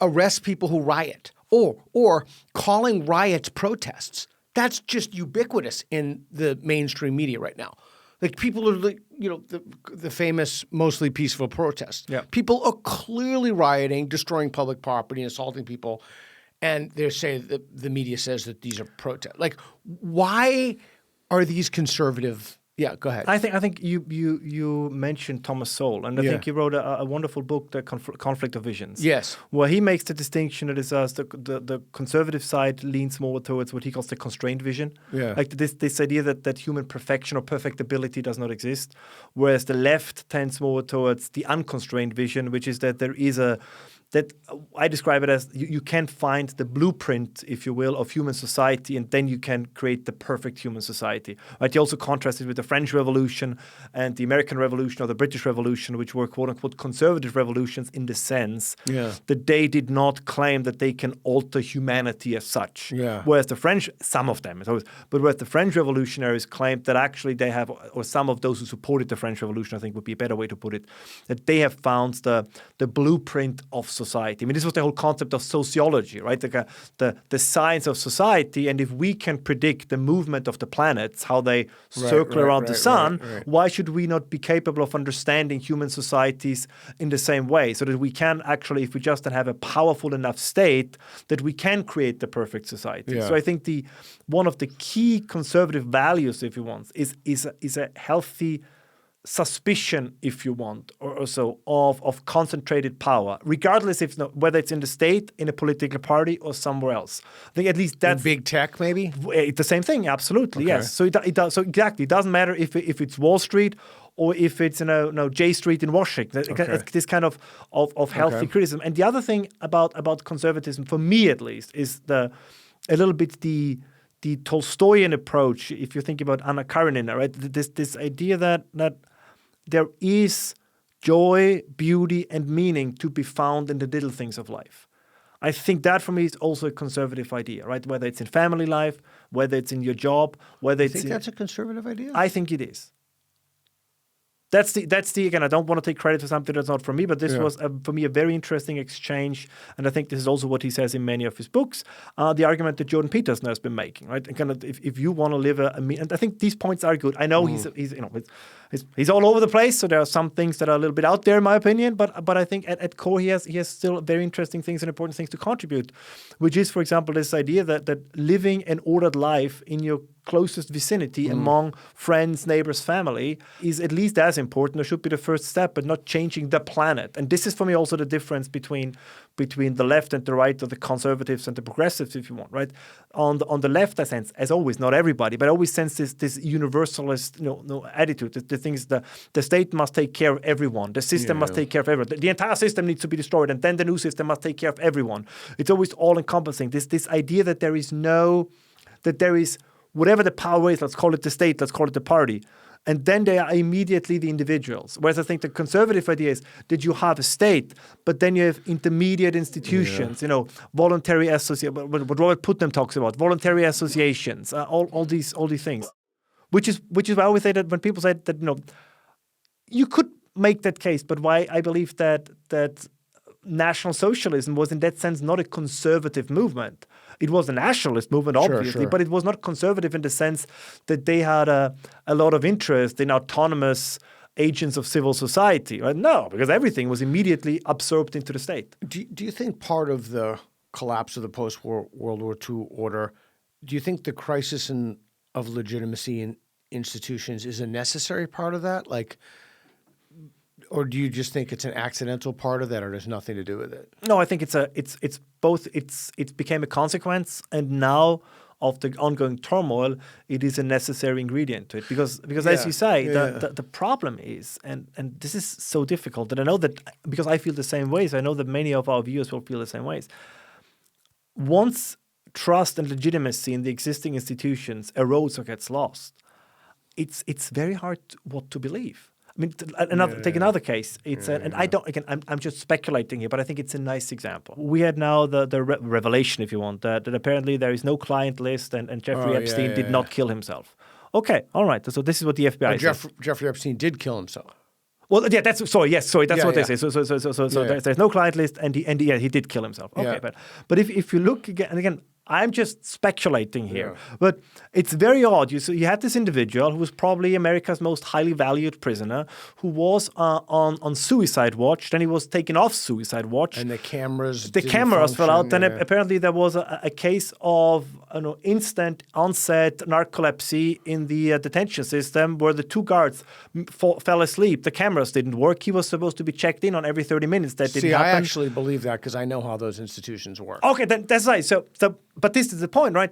Arrest people who riot, or calling riots protests. That's just ubiquitous in the mainstream media right now. Like, people are, like, the famous mostly peaceful protests. Yeah. People are clearly rioting, destroying public property, assaulting people, and they say that the media says that these are protests. Like, why are these conservative? Yeah, go ahead. I think you mentioned Thomas Sowell, and I think he wrote a wonderful book, The Conflict of Visions. Yes. Where he makes the distinction that is the conservative side leans more towards what he calls the constrained vision. Yeah. Like this idea that human perfection or perfectibility does not exist, whereas the left tends more towards the unconstrained vision, which is that there is a that I describe it as you can find the blueprint, if you will, of human society, and then you can create the perfect human society. Right? He also contrasted with the French Revolution and the American Revolution or the British Revolution, which were quote-unquote conservative revolutions in the sense that they did not claim that they can alter humanity as such. Whereas the French, some of them, but whereas the French revolutionaries claimed that actually they have, or some of those who supported the French Revolution, I think would be a better way to put it, that they have found the blueprint of society. I mean, this was the whole concept of sociology, right? The science of society, and if we can predict the movement of the planets, how they circle around the sun, why should we not be capable of understanding human societies in the same way, so that we can actually, if we just have a powerful enough state, that we can create the perfect society. So I think one of the key conservative values, if you want, is a healthy suspicion, if you want, or so, of concentrated power, regardless whether it's in the state, in a political party, or somewhere else. I think at least that's... In big tech, maybe? The same thing, absolutely, yes. So it does. So exactly, it doesn't matter if it's Wall Street or if it's J Street in Washington. This kind of healthy criticism. And the other thing about conservatism, for me at least, is a little bit the Tolstoyan approach. If you think about Anna Karenina, right? This idea that there is joy, beauty, and meaning to be found in the little things of life. I think that for me is also a conservative idea, right? Whether it's in family life, whether it's in your job, whether it's... You think that's a conservative idea? I think it is. That's the again, I don't want to take credit for something that's not from me, but this was for me a very interesting exchange, and I think this is also what he says in many of his books. The argument that Jordan Peterson has been making, right? And kind of if you want to live and I think these points are good. I know he's all over the place, so there are some things that are a little bit out there in my opinion, but I think at core he has still very interesting things and important things to contribute, which is, for example, this idea that living an ordered life in your closest vicinity among friends, neighbors, family is at least as important, or should be the first step, but not changing the planet. And this is for me also the difference between the left and the right, or the conservatives and the progressives, if you want, right? On the left, I sense, as always, not everybody, but I always sense this universalist attitude. The things the state must take care of everyone. The system must take care of everyone. The entire system needs to be destroyed, and then the new system must take care of everyone. It's always all-encompassing. This idea that there is whatever the power is, let's call it the state, let's call it the party, and then they are immediately the individuals. Whereas I think the conservative idea is that you have a state, but then you have intermediate institutions, voluntary associations, what Robert Putnam talks about, voluntary associations, all these things. Which is why I always say that when people say that, you could make that case, but why I believe that National Socialism was in that sense not a conservative movement. It was a nationalist movement, obviously, but it was not conservative in the sense that they had a lot of interest in autonomous agents of civil society. Right? No, because everything was immediately absorbed into the state. Do you think part of the collapse of the post-World War II order, do you think the crisis of legitimacy in institutions is a necessary part of that? Or do you just think it's an accidental part of that, or there's nothing to do with it? No, I think it's both. It became a consequence, and now of the ongoing turmoil, it is a necessary ingredient to it. Because as you say, the problem is, and this is so difficult, and I know that because I feel the same ways, I know that many of our viewers will feel the same ways. Once trust and legitimacy in the existing institutions erodes or gets lost, it's very hard what to believe. I mean, take another case. And I don't. Again, I'm just speculating here, but I think it's a nice example. We had now the revelation, if you want, that apparently there is no client list, and Jeffrey Epstein did not kill himself. Okay, all right. So this is what the FBI says. Jeffrey Epstein did kill himself. Well, yeah, that's what they say. So there's no client list, and he did kill himself. Okay, but if you look again, and again, I'm just speculating here, but it's very odd. You had this individual who was probably America's most highly valued prisoner, who was on suicide watch. Then he was taken off suicide watch, and the cameras fell out. Then apparently there was a case of instant onset narcolepsy in the detention system where the 2 guards fell asleep. The cameras didn't work. He was supposed to be checked in on every 30 minutes. That didn't happen. I actually believe that because I know how those institutions work. Okay, that's right. So, but this is the point, right?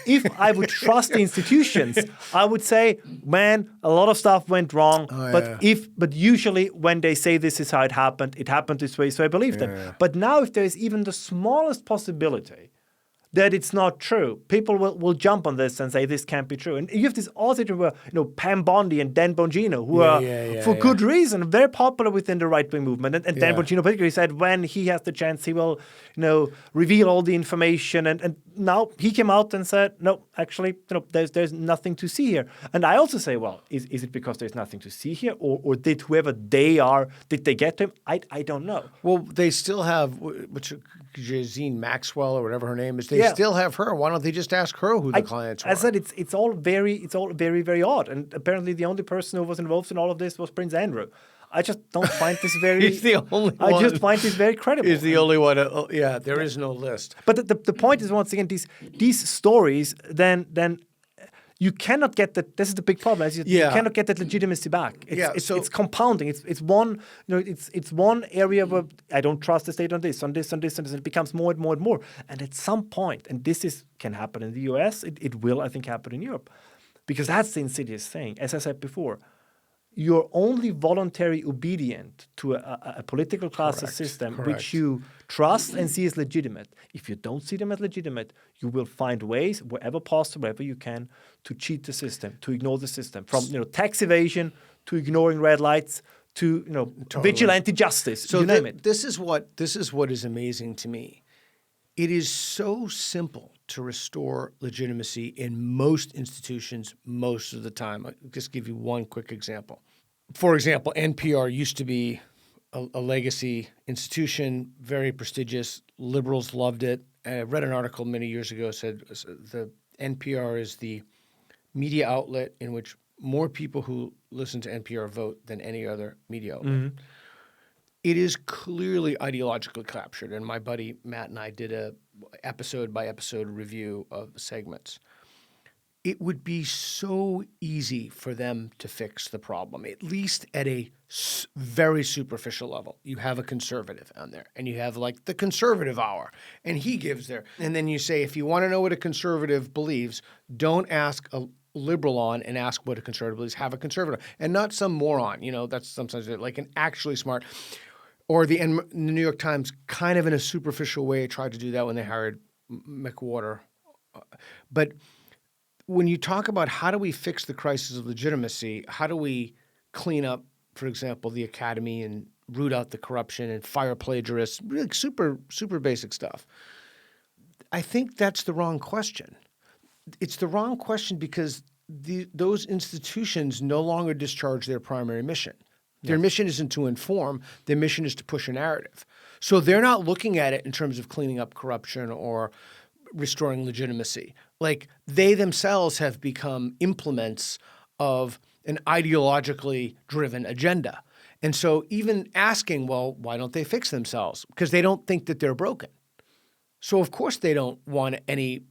If I would trust the institutions, I would say, man, a lot of stuff went wrong. But usually when they say this is how it happened this way, so I believe them. But now if there is even the smallest possibility that it's not true, people will jump on this and say this can't be true. And you have this also where Pam Bondi and Dan Bongino, who are for good reason very popular within the right wing movement. And Dan Bongino particularly said when he has the chance, he will reveal all the information. And now he came out and said, no, actually, there's nothing to see here. And I also say, well, is it because there's nothing to see here, or did whoever they are, did they get to him? I don't know. Well, they still have Jazine Maxwell or whatever her name is. They still have her. Why don't they just ask her who the clients were? I said it's all very, very odd. And apparently the only person who was involved in all of this was Prince Andrew. I just don't find this very. He's the only one. I just find this very credible. He's the only one. There is no list. But the point is, once again, these stories, then you cannot get that. This is the big problem. You cannot get that legitimacy back. It's compounding. It's one. It's one area where I don't trust the state on this. And it becomes more and more and more. And at some point, and this can happen in the U.S. It will, I think, happen in Europe, because that's the insidious thing. As I said before, you're only voluntarily obedient to a political class system which you trust and see as legitimate. If you don't see them as legitimate, you will find ways, wherever possible, wherever you can, to cheat the system, to ignore the system, from tax evasion to ignoring red lights to vigilante justice. So you name it. This is what is amazing to me. It is so simple to restore legitimacy in most institutions most of the time. I'll just give you one quick example. For example, NPR used to be a legacy institution, very prestigious. Liberals loved it. I read an article many years ago said the NPR is the media outlet in which more people who listen to NPR vote than any other media outlet. Mm-hmm. It is clearly ideologically captured, and my buddy Matt and I did a episode-by-episode review of segments. It would be so easy for them to fix the problem, at least at a very superficial level. You have a conservative on there, and you have like the conservative hour, and he gives there. And then you say, if you want to know what a conservative believes, don't ask a liberal on and ask what a conservative believes. Have a conservative, and not some moron. That's sometimes like an actually smart. Or the New York Times, kind of in a superficial way, tried to do that when they hired McWhorter. But when you talk about how do we fix the crisis of legitimacy, how do we clean up, for example, the academy and root out the corruption and fire plagiarists, really super, super basic stuff, I think that's the wrong question. It's the wrong question because those institutions no longer discharge their primary mission. Their mission isn't to inform. Their mission is to push a narrative. So they're not looking at it in terms of cleaning up corruption or restoring legitimacy. Like they themselves have become implements of an ideologically driven agenda. And so even asking, well, why don't they fix themselves? Because they don't think that they're broken. So of course they don't want any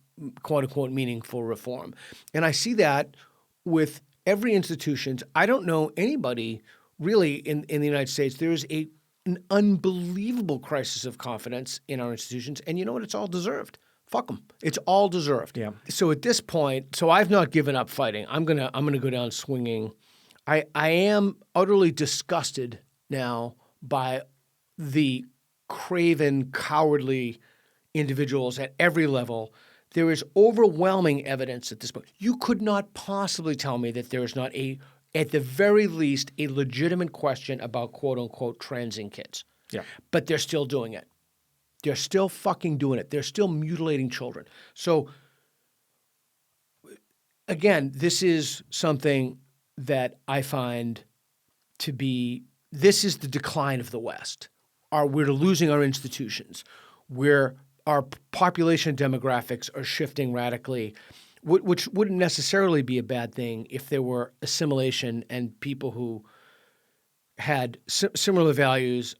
quote-unquote meaningful reform. And I see that with every institution. I don't know anybody really in the United States. There is an unbelievable crisis of confidence in our institutions. And you know what? It's all deserved. Fuck them. It's all deserved. Yeah. So at this point, I've not given up fighting. I'm gonna go down swinging. I am utterly disgusted now by the craven, cowardly individuals at every level. There is overwhelming evidence at this point. You could not possibly tell me that there is not at the very least, a legitimate question about quote-unquote transing kids. Yeah. But they're still doing it. They're still fucking doing it. They're still mutilating children. So, again, this is something that I find to be – this is the decline of the West. We're losing our institutions. Our population demographics are shifting radically, which wouldn't necessarily be a bad thing if there were assimilation and people who had similar values,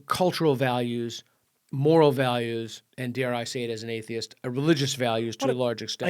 cultural values, moral values, and dare I say it as an atheist, religious values to a large extent.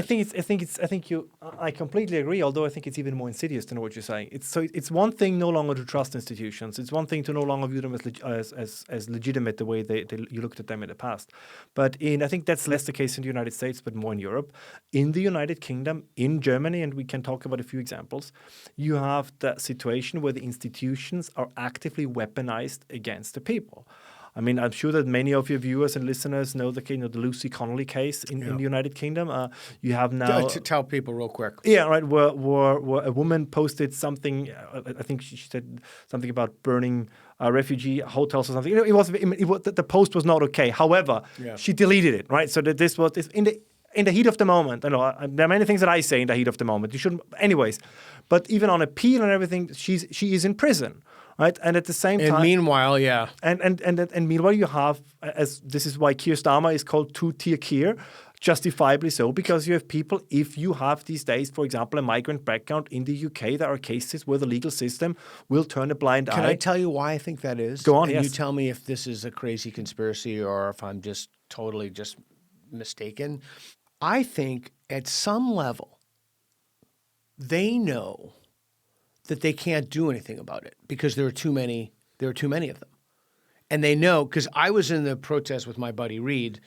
I completely agree. Although I think it's even more insidious than what you're saying. It's one thing no longer to trust institutions. It's one thing to no longer view them as legitimate the way you looked at them in the past. But I think that's less the case in the United States, but more in Europe. In the United Kingdom, in Germany, and we can talk about a few examples, you have the situation where the institutions are actively weaponized against the people. I mean, I'm sure that many of your viewers and listeners know the Lucy Connolly case in the United Kingdom. You have now to tell people real quick. Yeah, right. Where a woman posted something. I think she said something about burning refugee hotels or something. The post was not okay. However, she deleted it. Right. So that this was in the heat of the moment. I know there are many things that I say in the heat of the moment. You shouldn't, anyways. But even on appeal and everything, she is in prison. Right, and at the same time, meanwhile, and meanwhile, you have, as this is why Keir Starmer is called two-tier Keir, justifiably so, because you have people. If you have these days, for example, a migrant background in the UK, there are cases where the legal system will turn a blind eye. Can I tell you why I think that is? Go on. And you tell me if this is a crazy conspiracy or if I'm just totally mistaken. I think at some level, they know that they can't do anything about it because there are too many of them. And they know, because I was in the protest with my buddy Reed,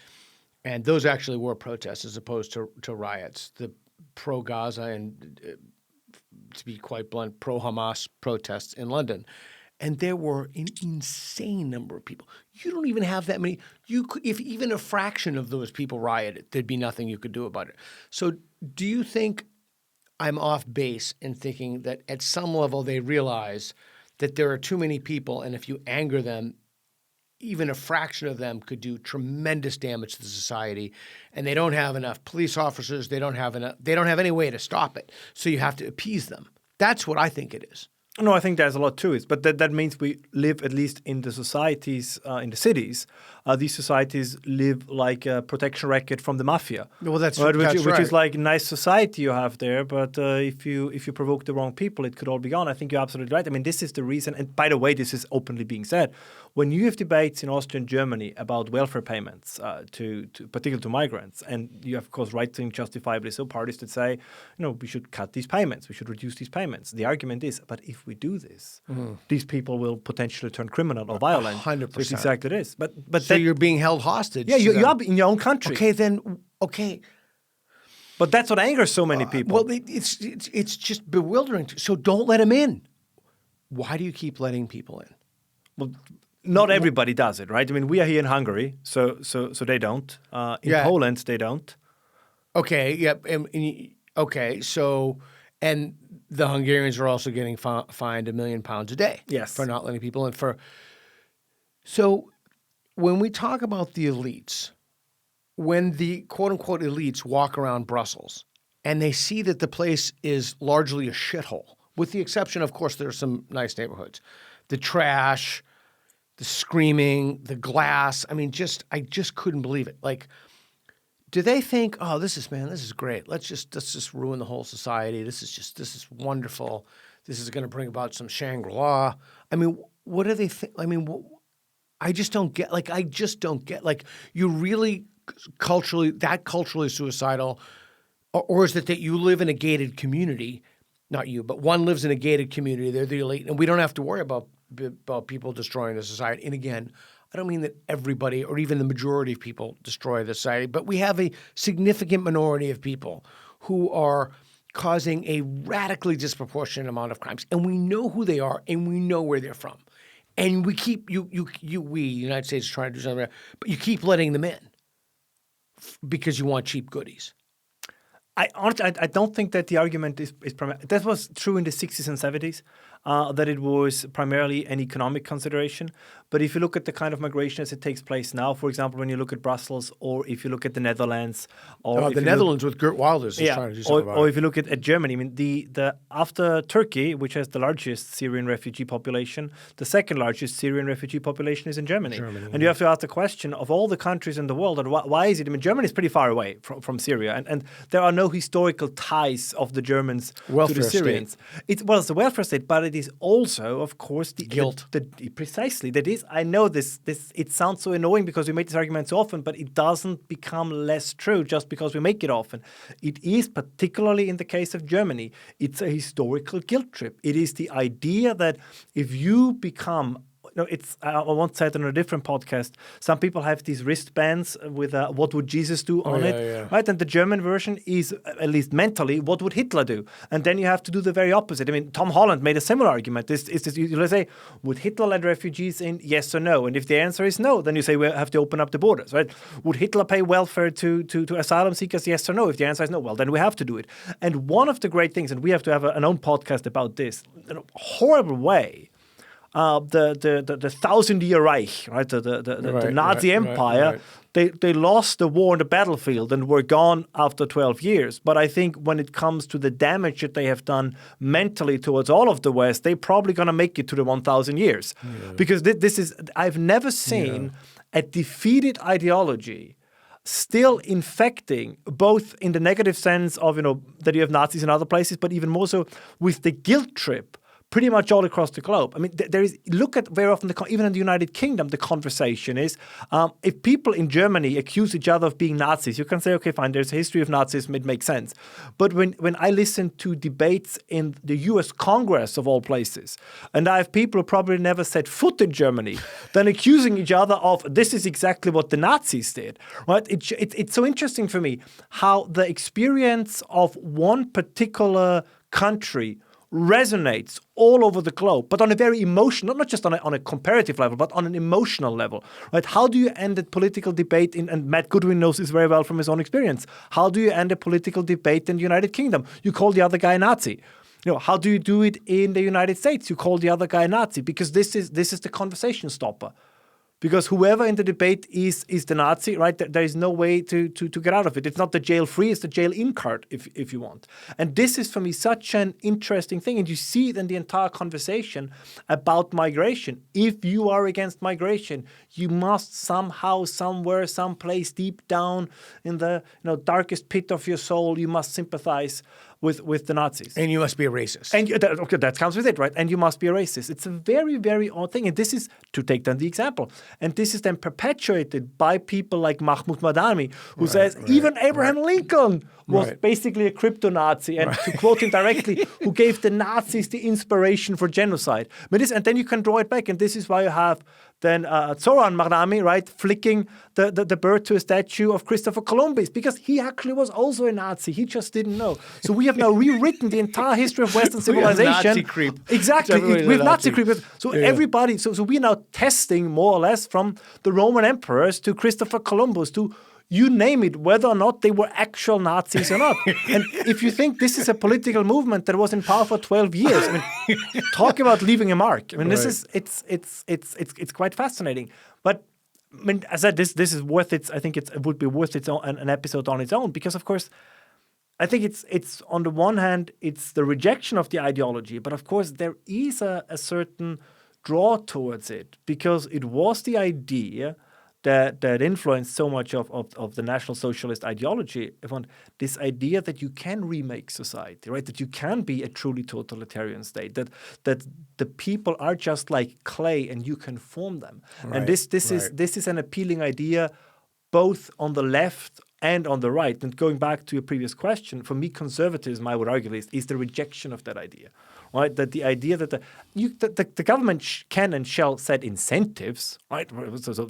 and those actually were protests as opposed to riots. The pro-Gaza and, to be quite blunt, pro-Hamas protests in London. And there were an insane number of people. You don't even have that many. If even a fraction of those people rioted, there'd be nothing you could do about it. So do you think I'm off base in thinking that at some level they realize that there are too many people, and if you anger them, even a fraction of them could do tremendous damage to the society, and they don't have enough police officers, they don't have any way to stop it, so you have to appease them. That's what I think it is. No, I think there's a lot to it, but that means we live, at least in the societies, in the cities. These societies live like a protection racket from the mafia. Well, that's right, right. Which is like a nice society you have there, but if you provoke the wrong people, it could all be gone. I think you're absolutely right. I mean, this is the reason, and by the way, this is openly being said. When you have debates in Austria and Germany about welfare payments, particularly to migrants, and you have, of course, right-wing justifiably so parties that say, we should cut these payments, we should reduce these payments. The argument is, but if we do this, these people will potentially turn criminal or violent. 100%. Which exactly it is. But so you're being held hostage. Yeah, you are in your own country. Okay. But that's what angers so many people. Well, it's just bewildering. So don't let them in. Why do you keep letting people in? Well, not everybody does it, right? I mean, we are here in Hungary, so they don't. In Poland, they don't. Okay. Yep. Okay. So, and the Hungarians are also getting fined £1 million a day. Yes. For not letting people in. So, when we talk about the elites, when the quote unquote elites walk around Brussels and they see that the place is largely a shithole, with the exception, of course, there are some nice neighborhoods, the trash, the screaming, the glass. I mean, I just couldn't believe it. Like, do they think, oh, this is great. Let's just ruin the whole society. This is wonderful. This is going to bring about some Shangri-La. I mean, what do they think? I mean, I just don't get. Like, you really culturally suicidal, or is it that you live in a gated community? Not you, but one lives in a gated community. They're the elite, and we don't have to worry about people destroying the society. And again, I don't mean that everybody or even the majority of people destroy the society, but we have a significant minority of people who are causing a radically disproportionate amount of crimes. And we know who they are and we know where they're from. And we keep, we, the United States, is trying to do something, but you keep letting them in because you want cheap goodies. I don't think that the argument is that was true in the 60s and 70s, that it was primarily an economic consideration. But if you look at the kind of migration as it takes place now, for example, when you look at Brussels, or if you look at the Netherlands, or the Netherlands with Geert Wilders is trying to do something about it. Or if you look at Germany, I mean, the after Turkey, which has the largest Syrian refugee population, the second largest Syrian refugee population is in Germany. And you have to ask the question of all the countries in the world, and why is it? I mean, Germany is pretty far away from Syria, and there are no historical ties of the Germans welfare to the Syrians. It's a welfare state, but it is also, of course, the guilt. Precisely. That is, I know this. It sounds so annoying because we make this argument so often, but it doesn't become less true just because we make it often. It is, particularly in the case of Germany, it's a historical guilt trip. It is the idea that if you become I once said on a different podcast, some people have these wristbands with what would Jesus do on it, right? And the German version is, at least mentally, what would Hitler do? And then you have to do the very opposite. I mean, Tom Holland made a similar argument. You say, would Hitler let refugees in? Yes or no? And if the answer is no, then you say we have to open up the borders, right? Would Hitler pay welfare to asylum seekers? Yes or no? If the answer is no, well, then we have to do it. And one of the great things, and we have to have an own podcast about this, in a horrible way, the 1,000-year Reich, right? The Nazi Empire, they lost the war on the battlefield and were gone after 12 years. But I think when it comes to the damage that they have done mentally towards all of the West, they're probably going to make it to the 1,000 years. Yeah. Because this is, I've never seen a defeated ideology still infecting, both in the negative sense of, that you have Nazis in other places, but even more so with the guilt trip pretty much all across the globe. I mean, look at very often, even in the United Kingdom, the conversation is, if people in Germany accuse each other of being Nazis, you can say, okay, fine, there's a history of Nazism, it makes sense. But when I listen to debates in the US Congress, of all places, and I have people who probably never set foot in Germany, then accusing each other of, this is exactly what the Nazis did, right? It's so interesting for me how the experience of one particular country resonates all over the globe, but on a very emotional, not just on a comparative level, but on an emotional level, right? How do you end a political debate and Matt Goodwin knows this very well from his own experience. How do you end a political debate in the United Kingdom? You call the other guy a Nazi. How do you do it in the United States? You call the other guy a Nazi, because this is the conversation stopper. Because whoever in the debate is the Nazi, right? There is no way to get out of it. It's not the jail free, it's the jail in card, if you want. And this is, for me, such an interesting thing. And you see it in the entire conversation about migration. If you are against migration, you must somehow, somewhere, someplace deep down in the darkest pit of your soul, you must sympathize with the Nazis. And you must be a racist. And that comes with it, right? And you must be a racist. It's a very, very odd thing. And this is, to take down the example, and this is then perpetuated by people like Mahmoud Madani, who says even Abraham Lincoln was basically a crypto-Nazi, and to quote him directly, who gave the Nazis the inspiration for genocide. And then you can draw it back, and this is why you have then Zoran Marnami, right, flicking the bird to a statue of Christopher Columbus, because he actually was also a Nazi. He just didn't know. So we have now rewritten the entire history of Western civilization. We have Nazi creep. Exactly. We have Nazi creep. So everybody, so we're now testing more or less from the Roman emperors to Christopher Columbus to you name it, whether or not they were actual Nazis or not. And if you think this is a political movement that was in power for 12 years, I mean, talk about leaving a mark. I mean, this is it's quite fascinating. But I mean, as I said, this is worth it. I think it would be worth its own an episode on its own, because of course, I think it's on the one hand it's the rejection of the ideology, but of course there is a certain draw towards it, because it was the idea that influenced so much of the National Socialist ideology, this idea that you can remake society, right? That you can be a truly totalitarian state, that the people are just like clay and you can form them. Right, and this is an appealing idea both on the left and on the right. And going back to your previous question, for me, conservatism, I would argue, is the rejection of that idea. Right, that the idea that the government can and shall set incentives, right? So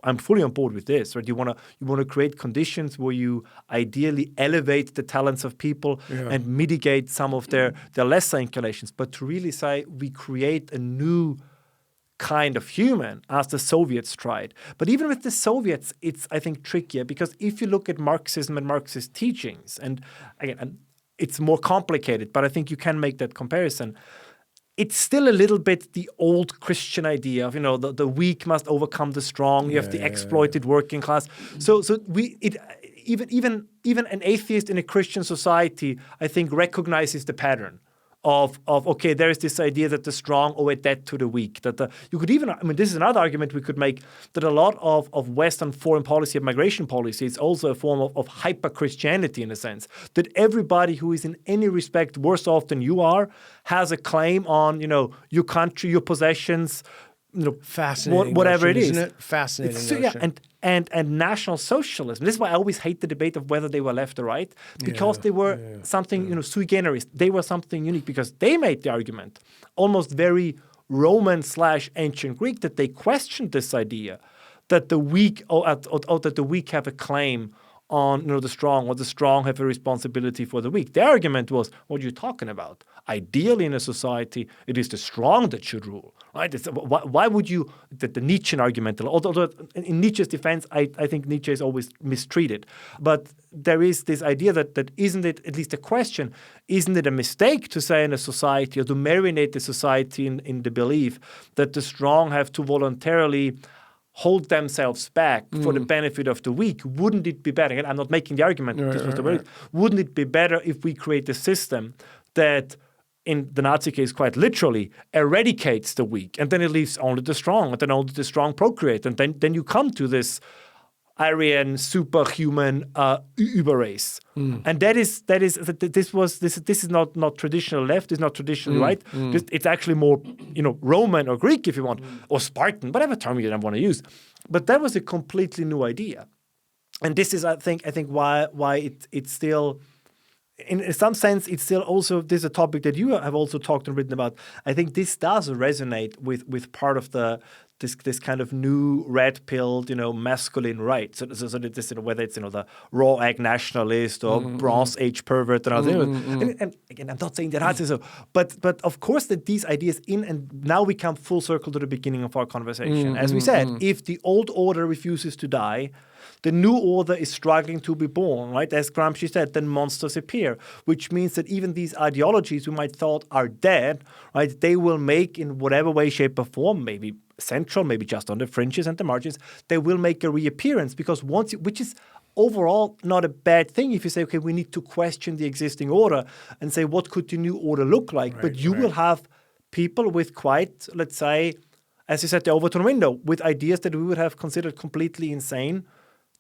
I'm fully on board with this, right? You want to create conditions where you ideally elevate the talents of people and mitigate some of their lesser inclinations. But to really say we create a new kind of human, as the Soviets tried. But even with the Soviets, it's, I think, trickier, because if you look at Marxism and Marxist teachings, and again, it's more complicated, but I think you can make that comparison. It's still a little bit the old Christian idea of, the weak must overcome the strong. You have the exploited working class. So even an atheist in a Christian society, I think, recognizes the pattern of okay, there is this idea that the strong owe a debt to the weak. That you could even, this is another argument we could make, that a lot of Western foreign policy and migration policy is also a form of hyper-Christianity in a sense. That everybody who is in any respect worse off than you are has a claim on, your country, your possessions, fascinating whatever notion, it is. Isn't it? Fascinating notion. And National Socialism. This is why I always hate the debate of whether they were left or right, because they were something, sui generis. They were something unique because they made the argument, almost very Roman/ancient Greek, that they questioned this idea that the weak that the weak have a claim on the strong, or the strong have a responsibility for the weak. Their argument was, what are you talking about? Ideally, in a society, it is the strong that should rule, right? Why would you, the Nietzschean argument, although in Nietzsche's defense, I think Nietzsche is always mistreated, but there is this idea that isn't it, at least a question, isn't it a mistake to say in a society, or to marinate the society in the belief that the strong have to voluntarily hold themselves back for the benefit of the weak? Wouldn't it be better? And I'm not making the argument. Wouldn't it be better if we create a system that, in the Nazi case, quite literally eradicates the weak, and then it leaves only the strong, and then only the strong procreate, and then you come to this Aryan superhuman Überrace, and this is not traditional left, it's not traditional right. It's actually more Roman or Greek, if you want, or Spartan, whatever term you want to use. But that was a completely new idea, and this is I think why it's still. In some sense, it's still also, this is a topic that you have also talked and written about. I think this does resonate with part of this kind of new red-pilled, masculine right. So that this, whether it's the raw egg nationalist or Bronze Age pervert and other. And again, I'm not saying that that's so, but of course that these ideas and now we come full circle to the beginning of our conversation. As we said, if the old order refuses to die, the new order is struggling to be born, right? As Gramsci said, then monsters appear, which means that even these ideologies we might thought are dead, right? They will make, in whatever way, shape, or form, maybe central, maybe just on the fringes and the margins, they will make a reappearance, because which is overall not a bad thing if you say, okay, we need to question the existing order and say, what could the new order look like? But you will have people with quite, let's say, as you said, the Overton window, with ideas that we would have considered completely insane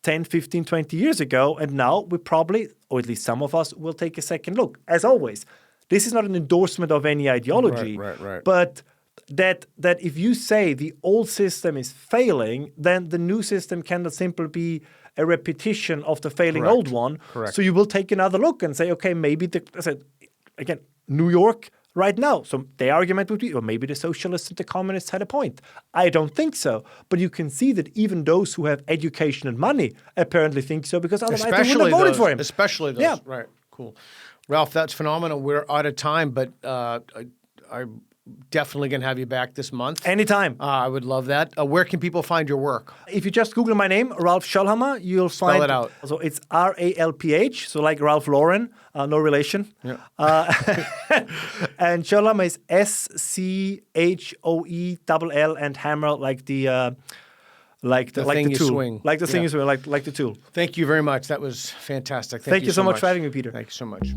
10, 15, 20 years ago, and now we probably, or at least some of us, will take a second look. As always, this is not an endorsement of any ideology, but that if you say the old system is failing, then the new system cannot simply be a repetition of the failing old one. So you will take another look and say, okay, maybe again, New York right now. So the argument would be, or maybe the socialists and the communists had a point. I don't think so. But you can see that even those who have education and money apparently think so, because otherwise they wouldn't have voted for him. Especially those. Yeah. Right. Cool. Ralph, that's phenomenal. We're out of time, but I'm definitely going to have you back this month. Anytime. I would love that. Where can people find your work? If you just Google my name, Ralph Schoellhammer, you'll find... Spell it out. So it's RALPH, so like Ralph Lauren, no relation. Yeah. And Schoellhammer is SCHOELL and hammer like the tool. Like the thing you swing, like the tool. Thank you very much. That was fantastic. Thank you so much for having me, Peter. Thank you so much.